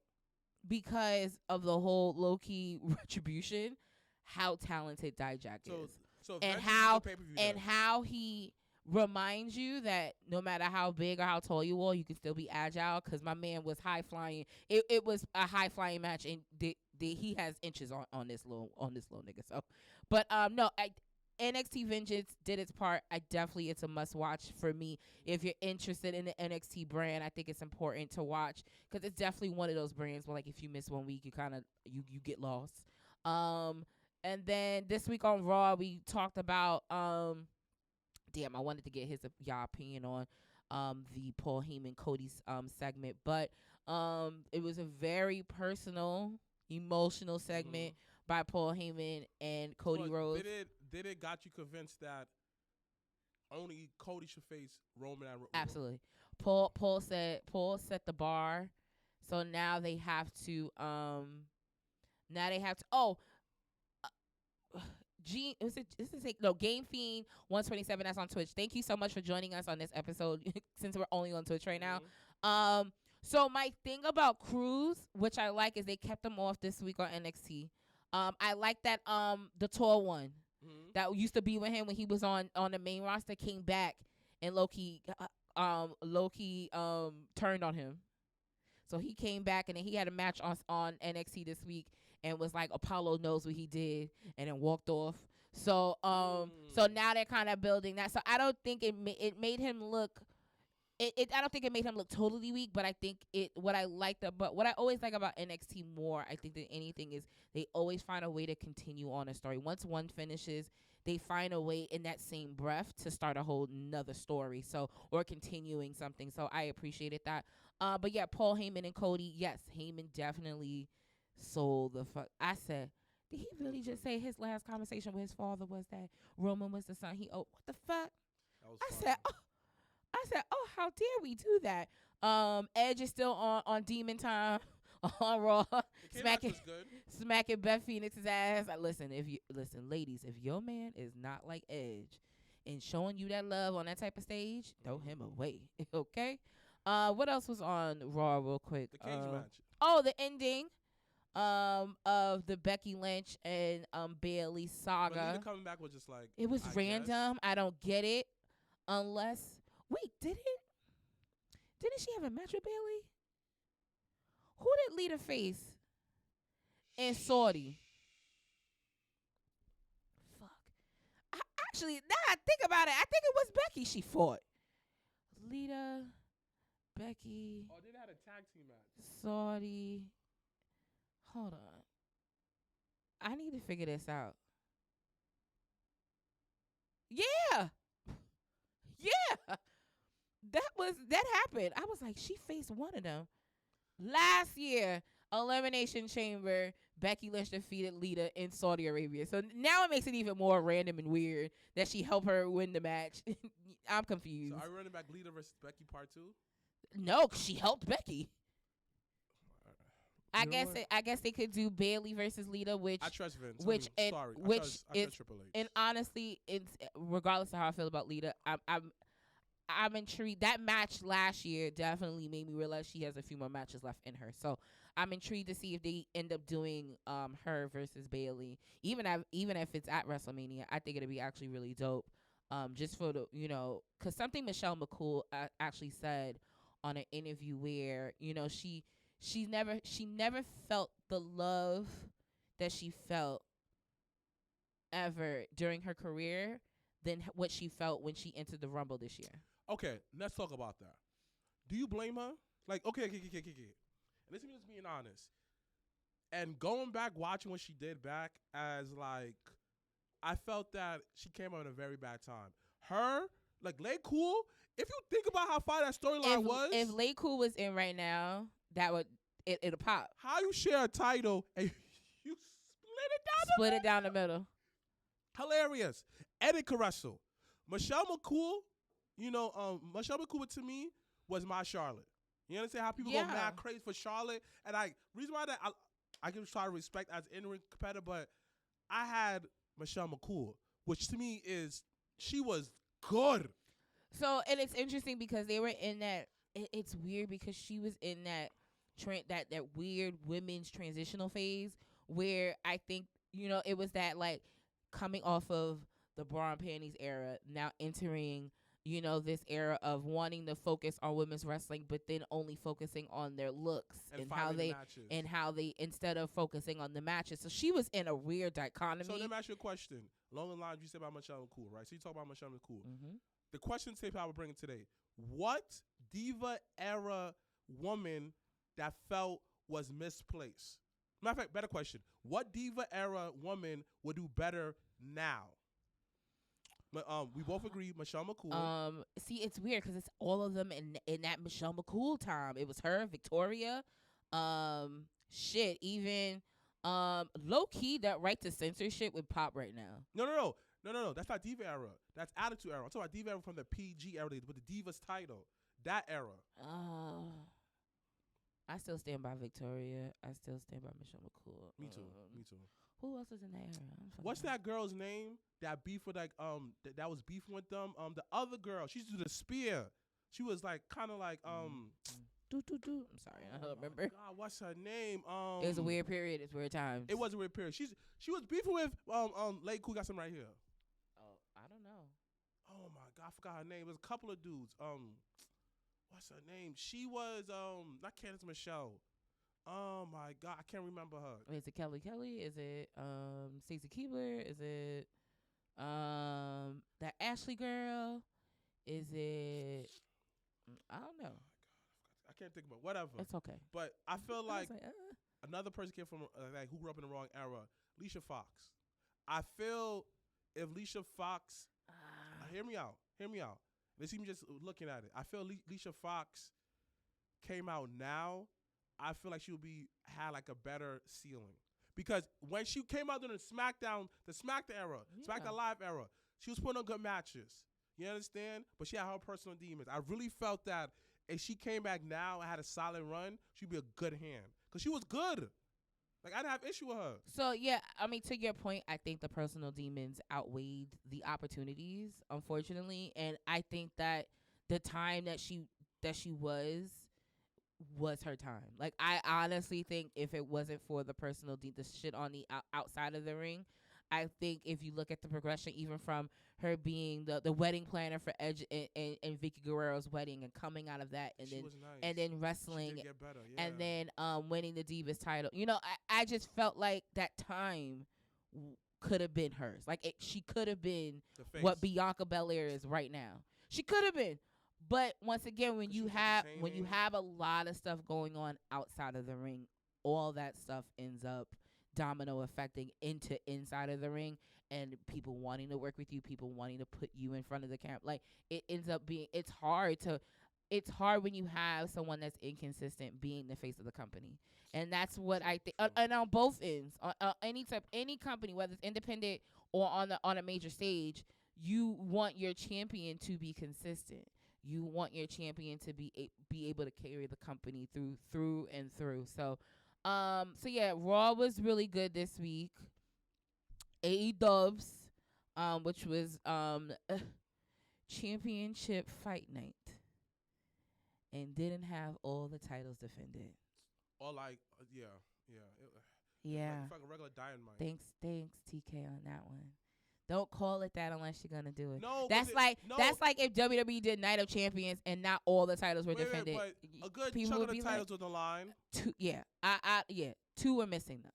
Speaker 1: because of the whole low-key retribution how talented Dijak is.
Speaker 2: So
Speaker 1: and how he reminds you that no matter how big or how tall you are, you can still be agile, because my man was high-flying. It was a high-flying match, and he has inches on this little nigga. So, but no, NXT Vengeance did its part. It's a must watch for me. If you're interested in the NXT brand, I think it's important to watch, because it's definitely one of those brands where, like, if you miss 1 week, you kind of you get lost. And then this week on Raw, we talked about I wanted to get y'all opinion on the Paul Heyman Cody's segment, but it was a very personal, emotional segment by Paul Heyman and Cody Rhodes.
Speaker 2: Did it got you convinced that only Cody should face Roman and
Speaker 1: Absolutely. Paul set the bar, so now they have to Game Fiend 127, that's on Twitch. Thank you so much for joining us on this episode since we're only on Twitch right now. So my thing about Cruz, which I like, is they kept him off this week on NXT. I like that the tall one that used to be with him when he was on the main roster came back, and Loki turned on him. So he came back, and then he had a match on NXT this week and was like, Apollo knows what he did, and then walked off. So so now they're kind of building that. So I don't think it made him look. I don't think it made him look totally weak, but I think what I always like about NXT more, I think, than anything, is they always find a way to continue on a story. Once one finishes, they find a way in that same breath to start a whole nother story. So, or continuing something. So I appreciated that. But yeah, Paul Heyman and Cody, yes, Heyman definitely sold the fuck. I said, did he really just say his last conversation with his father was that Roman was the son? What the fuck? I said, how dare we do that? Edge is still on Demon Time on Raw, smacking Beth Phoenix's ass. Listen, ladies, if your man is not like Edge and showing you that love on that type of stage, throw him away, okay? What else was on Raw real quick?
Speaker 2: The cage match.
Speaker 1: The ending of the Becky Lynch and Bailey saga.
Speaker 2: But coming back was just like,
Speaker 1: it was random. I don't get it. Unless, wait, didn't she have a match with Bailey? Who did Lita face? and Saudi. Fuck. Actually, now I think about it, I think it was Becky she fought. Lita, Becky,
Speaker 2: Oh, they had a tag team match.
Speaker 1: Saudi. Hold on. I need to figure this out. Yeah. Yeah. That happened. I was like, she faced one of them. Last year, Elimination Chamber, Becky Lynch defeated Lita in Saudi Arabia. So now it makes it even more random and weird that she helped her win the match. I'm confused.
Speaker 2: So are you running back Lita versus Becky part 2?
Speaker 1: No, 'cause she helped Becky.
Speaker 2: You know what?
Speaker 1: I guess they could do Bailey versus Lita, which
Speaker 2: I trust Vince.
Speaker 1: which
Speaker 2: I mean,
Speaker 1: and
Speaker 2: sorry,
Speaker 1: which
Speaker 2: I
Speaker 1: is
Speaker 2: trust Triple H.
Speaker 1: and honestly, it's regardless of how I feel about Lita, I'm intrigued. That match last year definitely made me realize she has a few more matches left in her. So I'm intrigued to see if they end up doing her versus Bailey, even if it's at WrestleMania. I think it'd be actually really dope. Just for the because something Michelle McCool actually said on an interview where she never felt the love that she felt ever during her career than what she felt when she entered the Rumble this year.
Speaker 2: Okay, let's talk about that. Do you blame her? Like, okay. Listen, me just being honest. And going back, watching what she did back, as like, I felt that she came out at a very bad time. Her, like, Lay Cool, if you think about how far that storyline was.
Speaker 1: If Lay Cool was in right now, that would, it'll pop.
Speaker 2: How you share a title and you split it down
Speaker 1: the middle.
Speaker 2: Hilarious. Eddie Caruso. Michelle McCool, Michelle McCool to me was my Charlotte. You understand how people go mad crazy for Charlotte? And reason why that I give try to respect as an in-ring competitor, but I had Michelle McCool, which to me she was good.
Speaker 1: So, and it's interesting because they were in that, it's weird because she was in that that weird women's transitional phase where I think, it was that like coming off of the bra and panties era, now entering, this era of wanting to focus on women's wrestling, but then only focusing on their looks and how they instead of focusing on the matches. So she was in a weird dichotomy.
Speaker 2: So let me ask you a question. Along the lines you said about Michelle McCool, right? So you talk about Michelle McCool.
Speaker 1: Mm-hmm.
Speaker 2: The question tape I would bring today: what diva era woman that felt was misplaced? Matter of fact, better question: what diva era woman would do better now? We both agree, Michelle McCool.
Speaker 1: See, it's weird because it's all of them in that Michelle McCool time. It was her, Victoria, even low key that right to censorship would pop right now.
Speaker 2: No. That's not diva era. That's attitude era. I'm talking about diva era from the PG era with the divas title. That era.
Speaker 1: I still stand by Victoria. I still stand by Michelle McCool.
Speaker 2: Me too.
Speaker 1: Who else is in that era?
Speaker 2: What's that girl's name? That beef with that was beefing with them. The other girl. She used to do the spear. She was like kind of like
Speaker 1: I'm sorry, I don't remember.
Speaker 2: God, what's her name?
Speaker 1: It was a weird period. It's weird times.
Speaker 2: It was a weird period. She was beefing with Lady Cool. Got some right here.
Speaker 1: Oh, I don't know.
Speaker 2: Oh my God, I forgot her name. It was a couple of dudes. What's her name? She was not Candice Michelle. Oh my God, I can't remember her.
Speaker 1: Is it Kelly? Is it Stacey Keebler? Is it that Ashley girl? Is it I don't know.
Speaker 2: I can't think about whatever.
Speaker 1: It's okay.
Speaker 2: But I feel like
Speaker 1: like,
Speaker 2: another person came from like who grew up in the wrong era. Alicia Fox. I feel if Alicia Fox, hear me out. Let's even just looking at it. I feel Alicia Fox came out now. I feel like she would had like a better ceiling because when she came out during the SmackDown era, SmackDown Live era, she was putting on good matches. You understand? But she had her personal demons. I really felt that if she came back now and had a solid run, she'd be a good hand because she was good. Like I didn't have issue with her.
Speaker 1: So yeah, I mean to your point, I think the personal demons outweighed the opportunities, unfortunately, and I think that the time that she was her time. Like I honestly think if it wasn't for the personal the shit on the outside of the ring, I think if you look at the progression, even from her being the wedding planner for Edge and Vicky Guerrero's wedding, and coming out of that, and
Speaker 2: She
Speaker 1: then
Speaker 2: was nice.
Speaker 1: and then
Speaker 2: She
Speaker 1: wrestling,
Speaker 2: did get better. Yeah.
Speaker 1: and then winning the Divas title. I just felt like that time could have been hers. Like she could have been
Speaker 2: the face.
Speaker 1: what Bianca Belair is right now. She could have been. But once again, when
Speaker 2: 'Cause
Speaker 1: you
Speaker 2: she was
Speaker 1: have
Speaker 2: entertaining.
Speaker 1: a lot of stuff going on outside of the ring, all that stuff ends up domino affecting into inside of the ring, and people wanting to work with you, people wanting to put you in front of the camera. Like it ends up being, it's hard when you have someone that's inconsistent being the face of the company. And that's what I think. And on both ends, any company, whether it's independent or on a major stage, you want your champion to be consistent. You want your champion to be able to carry the company through and through. So yeah, Raw was really good this week. AEW's, which was championship fight night, and didn't have all the titles defended.
Speaker 2: Or like, yeah.
Speaker 1: Yeah.
Speaker 2: Like a regular dynamite.
Speaker 1: Thanks, TK, on that one. Don't call it that unless you're gonna do it.
Speaker 2: No,
Speaker 1: that's like if WWE did Night of Champions and not all the titles were defended.
Speaker 2: But a good
Speaker 1: people
Speaker 2: chunk
Speaker 1: would
Speaker 2: of the
Speaker 1: be
Speaker 2: titles on the line.
Speaker 1: Two were missing though.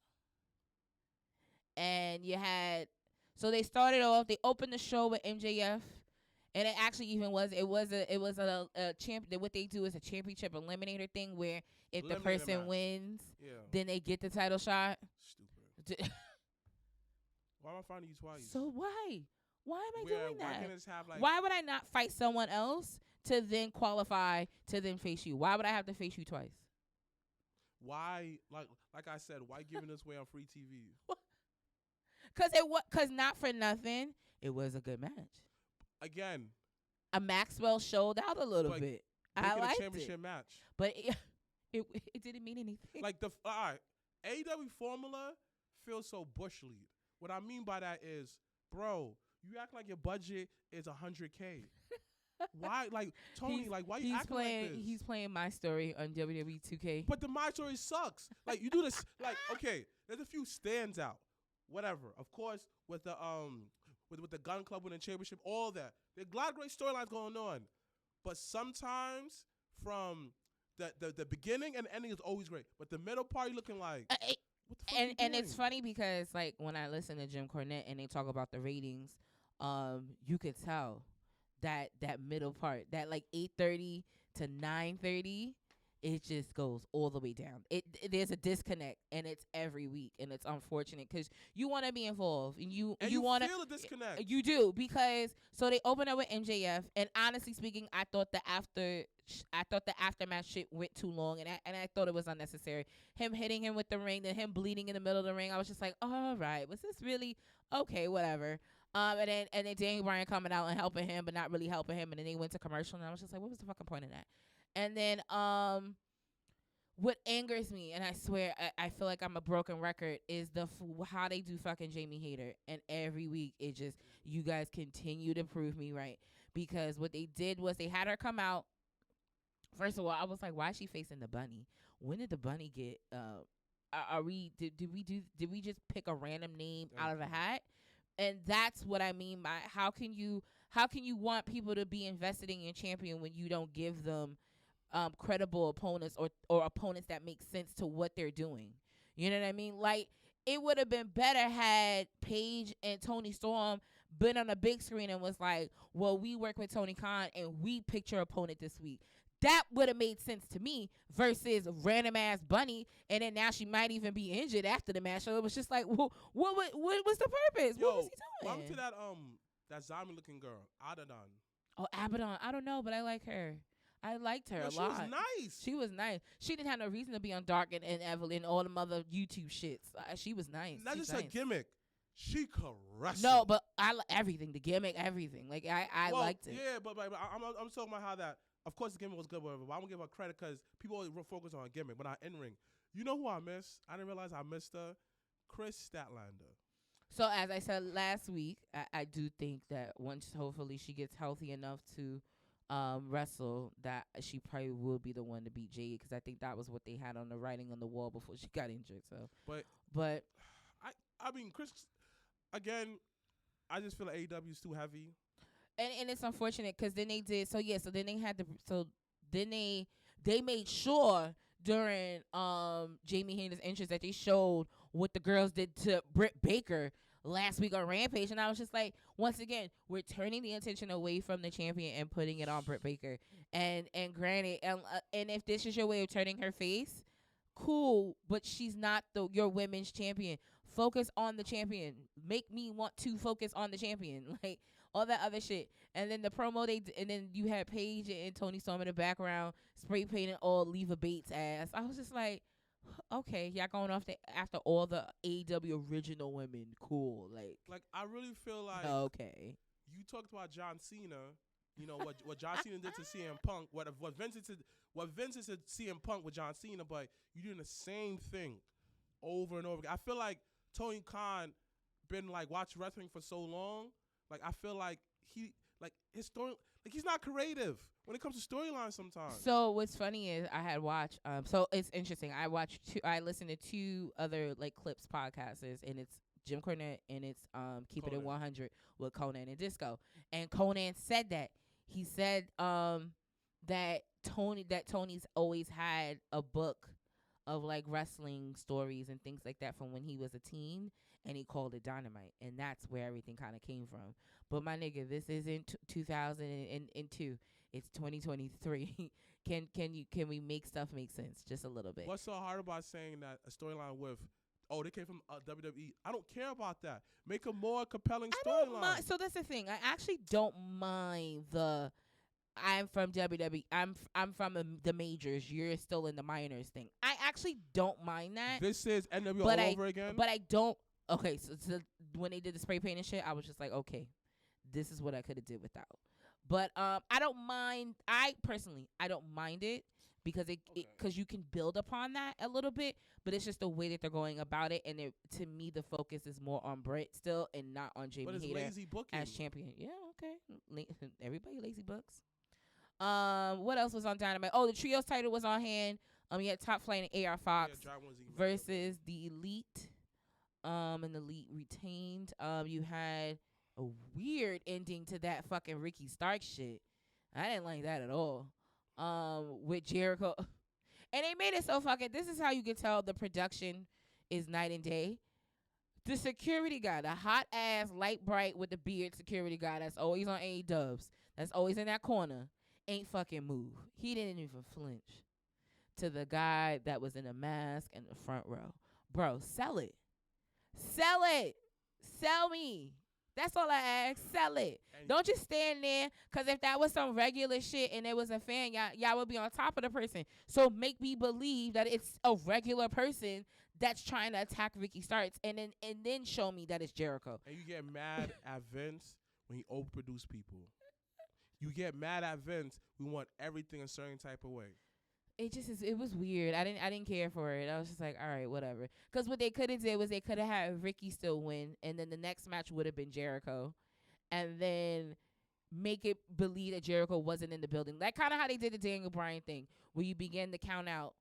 Speaker 1: And you had, so they started off. They opened the show with MJF, and it actually even was a champ. What they do is a championship eliminator thing where if the person wins, then they get the title shot.
Speaker 2: Stupid. Why am I finding you twice?
Speaker 1: So why? Why am I doing that?
Speaker 2: Have
Speaker 1: why would I not fight someone else to then qualify to then face you? Why would I have to face you twice?
Speaker 2: Why, like I said, why giving this away on free TV?
Speaker 1: Cause not for nothing, it was a good match.
Speaker 2: Again,
Speaker 1: a Maxwell showed out a little bit. I liked
Speaker 2: a championship match,
Speaker 1: but it didn't mean anything.
Speaker 2: Like AEW formula feels so bush league. What I mean by that is, bro, you act like your budget is $100K. Why, like Tony? Why you acting like this?
Speaker 1: He's playing My Story on WWE 2K.
Speaker 2: But the My Story sucks. Like you do this. Like okay, there's a few stands out. Whatever. Of course, with the with the Gun Club winning championship, all that. There's a lot of great storylines going on. But sometimes from the beginning and the ending is always great. But the middle part, you're looking like. What the fuck
Speaker 1: and it's funny because like when I listen to Jim Cornette and they talk about the ratings, you could tell that middle part, that like 8:30 to 9:30, it just goes all the way down. There's a disconnect, and it's every week, and it's unfortunate because you want to be involved, and you want to
Speaker 2: feel a disconnect.
Speaker 1: You do, because so they open up with MJF, and honestly speaking, I thought the aftermath shit went too long, and I thought it was unnecessary. Him hitting him with the ring, then him bleeding in the middle of the ring. I was just like, all right, was this really okay? Whatever. And then Daniel Bryan coming out and helping him, but not really helping him, and then they went to commercial, and I was just like, what was the fucking point of that? And then what angers me, and I swear I feel like I'm a broken record, is how they do fucking Jamie Hayter, and every week it just, you guys continue to prove me right, because what they did was they had her come out. First of all, I was like, why is she facing the bunny? When did the bunny get? Did we just pick a random name out of a hat? And that's what I mean by how can you want people to be invested in your champion when you don't give them credible opponents or opponents that make sense to what they're doing? You know what I mean? Like, it would have been better had Paige and Tony Storm been on a big screen and was like, well, we work with Tony Khan and we picked your opponent this week. That would have made sense to me versus random ass bunny, and then now she might even be injured after the match. So it was just like, well, what was the purpose?
Speaker 2: Yo,
Speaker 1: what was he doing?
Speaker 2: Welcome to that zombie looking girl, Abaddon.
Speaker 1: Oh, Abaddon. I don't know, but I like her. I liked her a lot.
Speaker 2: She was nice.
Speaker 1: She was nice. She didn't have no reason to be on Dark and Evelyn, all the other YouTube shits. She was nice.
Speaker 2: Not
Speaker 1: She's
Speaker 2: just
Speaker 1: nice.
Speaker 2: a gimmick. She could wrestle.
Speaker 1: No, but I everything, the gimmick, everything. Like I liked it.
Speaker 2: Yeah, but I'm talking about how that. Of course, the gimmick was good, whatever. But I'm gonna give her credit because people always focus on a gimmick, but not in ring. You know who I miss? I didn't realize I missed her. Chris Statlander.
Speaker 1: So as I said last week, I do think that once hopefully she gets healthy enough to wrestle, that she probably will be the one to beat Jade, because I think that was what they had on the writing on the wall before she got injured. So, but
Speaker 2: I mean, Chris, again, I just feel like AEW is too heavy.
Speaker 1: And it's unfortunate because then they did so then they had to then they made sure during Jamie Hayter's entrance that they showed what the girls did to Britt Baker last week on Rampage, and I was just like, once again, we're turning the attention away from the champion and putting it on Britt Baker. And granted, and if this is your way of turning her face, cool, but she's not your women's champion. Focus on the champion. Make me want to focus on the champion. Like all that other shit. And then the promo and then you had Paige and Tony Storm in the background spray painting all Leva Bates ass. I was just like, okay, y'all going off after all the AEW original women. Cool.
Speaker 2: Like I really feel like
Speaker 1: okay.
Speaker 2: You talked about John Cena. You know what John Cena did to CM Punk. What Vince did to CM Punk with John Cena, but you're doing the same thing over and over again. I feel like Tony Khan been like watch wrestling for so long. Like I feel like his story, like he's not creative when it comes to storylines sometimes.
Speaker 1: So what's funny is I had watched so it's interesting. I listened to two other like clips podcasters, and it's Jim Cornette and it's Keep It at 100 with Conan and Disco. And Conan said that. He said that Tony's always had a book of like wrestling stories and things like that from when he was a teen, and he called it Dynamite, and that's where everything kind of came from. But my nigga, this isn't 2002. It's 2023. Can we make stuff make sense just a little bit?
Speaker 2: What's so hard about saying that a storyline with they came from WWE? I don't care about that. Make a more compelling storyline.
Speaker 1: So that's the thing. I actually don't mind the I'm from WWE. I'm from the majors. You're still in the minors thing. I actually don't mind that.
Speaker 2: This is NWO all over again.
Speaker 1: But I don't. Okay, so when they did the spray paint and shit, I was just like, okay, this is what I could have did without. But I don't mind. I don't mind it because because you can build upon that a little bit. But it's just the way that they're going about it, and to me, the focus is more on Britt still and not on Jamie Hayter
Speaker 2: lazy booking
Speaker 1: as champion. Yeah, okay. Everybody lazy books. What else was on Dynamite? Oh, the trios title was on hand. You had Top Flight and AR Fox versus the Elite. And the Elite retained. You had a weird ending to that fucking Ricky Stark shit. I didn't like that at all. With Jericho. And they made it so fucking, this is how you can tell the production is night and day. The security guy, the hot ass, light bright with the beard security guy that's always on A-dubs, that's always in that corner, ain't fucking move. He didn't even flinch to the guy that was in a mask in the front row. Bro, sell it. Sell it. Sell me. That's all I ask. Sell it. Don't just stand there, because if that was some regular shit and it was a fan, y'all would be on top of the person. So make me believe that it's a regular person that's trying to attack Ricky Starks, and then show me that it's Jericho.
Speaker 2: And you get mad at Vince when he overproduce people. You get mad at Vince. We want everything a certain type of way.
Speaker 1: It was weird. I didn't care for it. I was just like, all right, whatever. Because what they could have did was they could have had Ricky still win, and then the next match would have been Jericho, and then make it believe that Jericho wasn't in the building. Like kind of how they did the Daniel Bryan thing, where you begin to count out,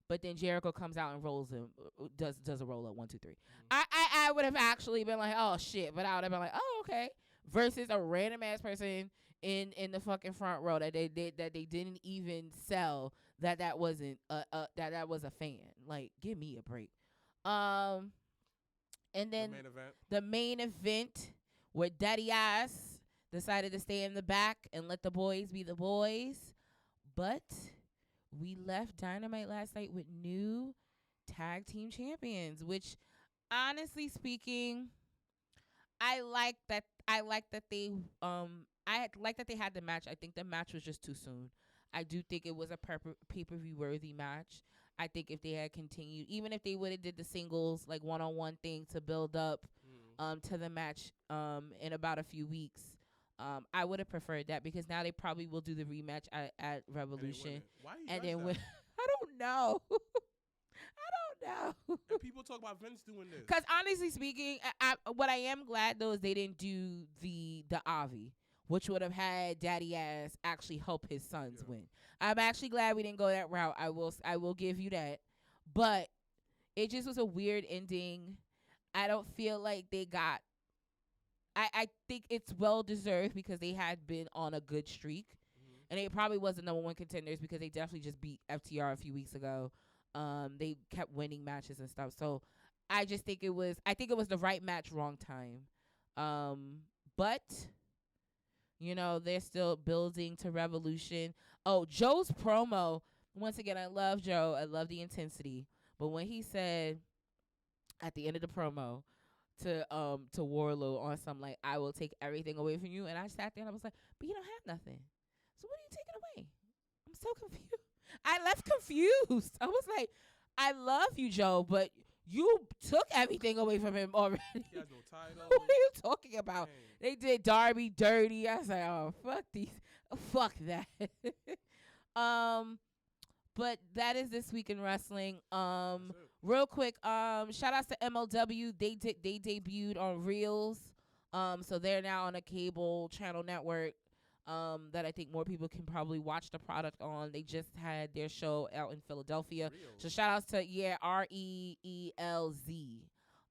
Speaker 1: but then Jericho comes out and rolls him, does a roll up 1, 2, 3. I would have actually been like, oh shit, but I would have been like, oh okay. Versus a random ass person in the fucking front row that they didn't even sell that wasn't that was a fan. Like, give me a break. And then the main event where Daddy Ass decided to stay in the back and let the boys be the boys. But we left Dynamite last night with new tag team champions, which honestly speaking, I like that they had the match. I think the match was just too soon. I do think it was a pay-per-view worthy match. I think if they had continued, even if they would have did the singles like one-on-one thing to build up to the match in about a few weeks, I would have preferred that, because now they probably will do the rematch at Revolution.
Speaker 2: Why
Speaker 1: and
Speaker 2: then
Speaker 1: win. I don't know. I don't know.
Speaker 2: And people talk about Vince doing this.
Speaker 1: Because honestly speaking, what I am glad though is they didn't do the Avi, which would have had Daddy Ass actually help his sons win. I'm actually glad we didn't go that route. I will give you that. But it just was a weird ending. I don't feel like they got I think it's well deserved because they had been on a good streak. And it probably was the number one contenders because they definitely just beat FTR a few weeks ago. They kept winning matches and stuff. So I just think it was the right match, wrong time. But they're still building to Revolution. Oh, Joe's promo. Once again, I love Joe. I love the intensity. But when he said at the end of the promo to Warlow on some like, I will take everything away from you, and I sat there and I was like, but you don't have nothing. So what are you taking away? I'm so confused. I left confused. I was like, I love you, Joe, but you took everything away from him already.
Speaker 2: He has no title.
Speaker 1: What are you talking about?
Speaker 2: Dang.
Speaker 1: They did Darby dirty. I was like, oh, fuck that. But that is this week in wrestling. Real quick, shout outs to MLW. They debuted on Reels. So they're now on a cable channel network. That I think more people can probably watch the product on. They just had their show out in Philadelphia.
Speaker 2: Reels.
Speaker 1: So shout outs to REELZ.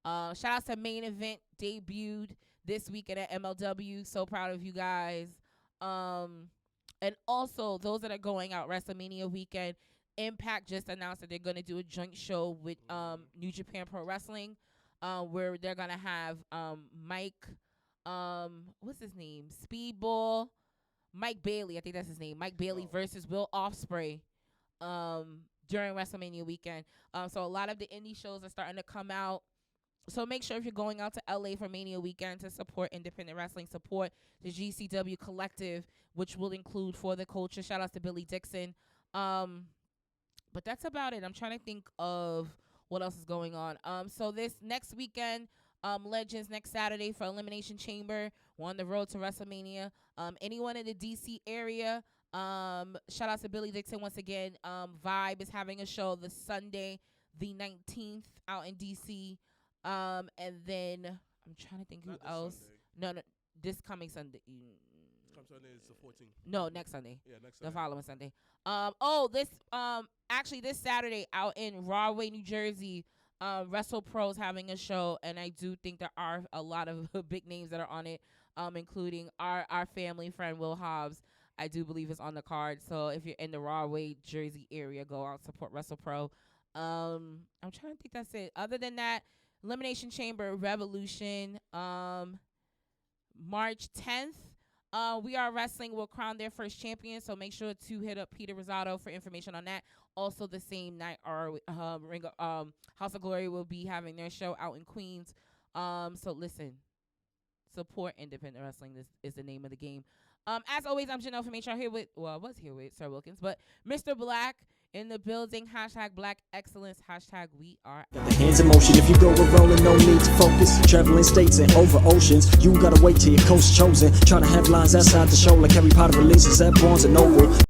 Speaker 1: Shout outs to Main Event, debuted this weekend at MLW. So proud of you guys. And also those that are going out WrestleMania weekend, Impact just announced that they're going to do a joint show with New Japan Pro Wrestling, where they're going to have Mike, what's his name? Speedball. Mike Bailey, I think that's his name. Mike Bailey versus Will Ospreay during WrestleMania weekend. So a lot of the indie shows are starting to come out. So make sure if you're going out to LA for Mania weekend to support independent wrestling, support the GCW collective, which will include For the Culture. Shout out to Billy Dixon. But that's about it. I'm trying to think of what else is going on. So this next weekend, Legends next Saturday for Elimination Chamber. We're on the road to WrestleMania. Anyone in the DC area, shout out to Billy Dixon once again. Vibe is having a show this Sunday, the 19th, out in DC. And then I'm trying to think who else.
Speaker 2: Sunday.
Speaker 1: No, this coming Sunday.
Speaker 2: Sunday is the 14th.
Speaker 1: No, next Sunday.
Speaker 2: Yeah, next Sunday.
Speaker 1: The following Sunday. This Saturday out in Rahway, New Jersey. Wrestle Pro's having a show, and I do think there are a lot of big names that are on it, including our family friend Will Hobbs. I do believe is on the card. So if you're in the Rahway, Jersey area, go out, support Wrestle Pro. I'm trying to think that's it. Other than that, Elimination Chamber, Revolution, March 10th. We Are Wrestling will crown their first champion, so make sure to hit up Peter Rosado for information on that. Also, the same night, our House of Glory will be having their show out in Queens. So listen, support independent wrestling. This is the name of the game. As always, I'm Janelle from HR I was here with Sir Wilkins, but Mrblacc in the building. #Black Excellence. #We are.
Speaker 4: Got the hands in motion. If you go with rolling, no need to focus. Traveling states and over oceans. You gotta wait till your coast chosen. Trying to have lines outside the show like Harry Potter releases at Barnes & Noble.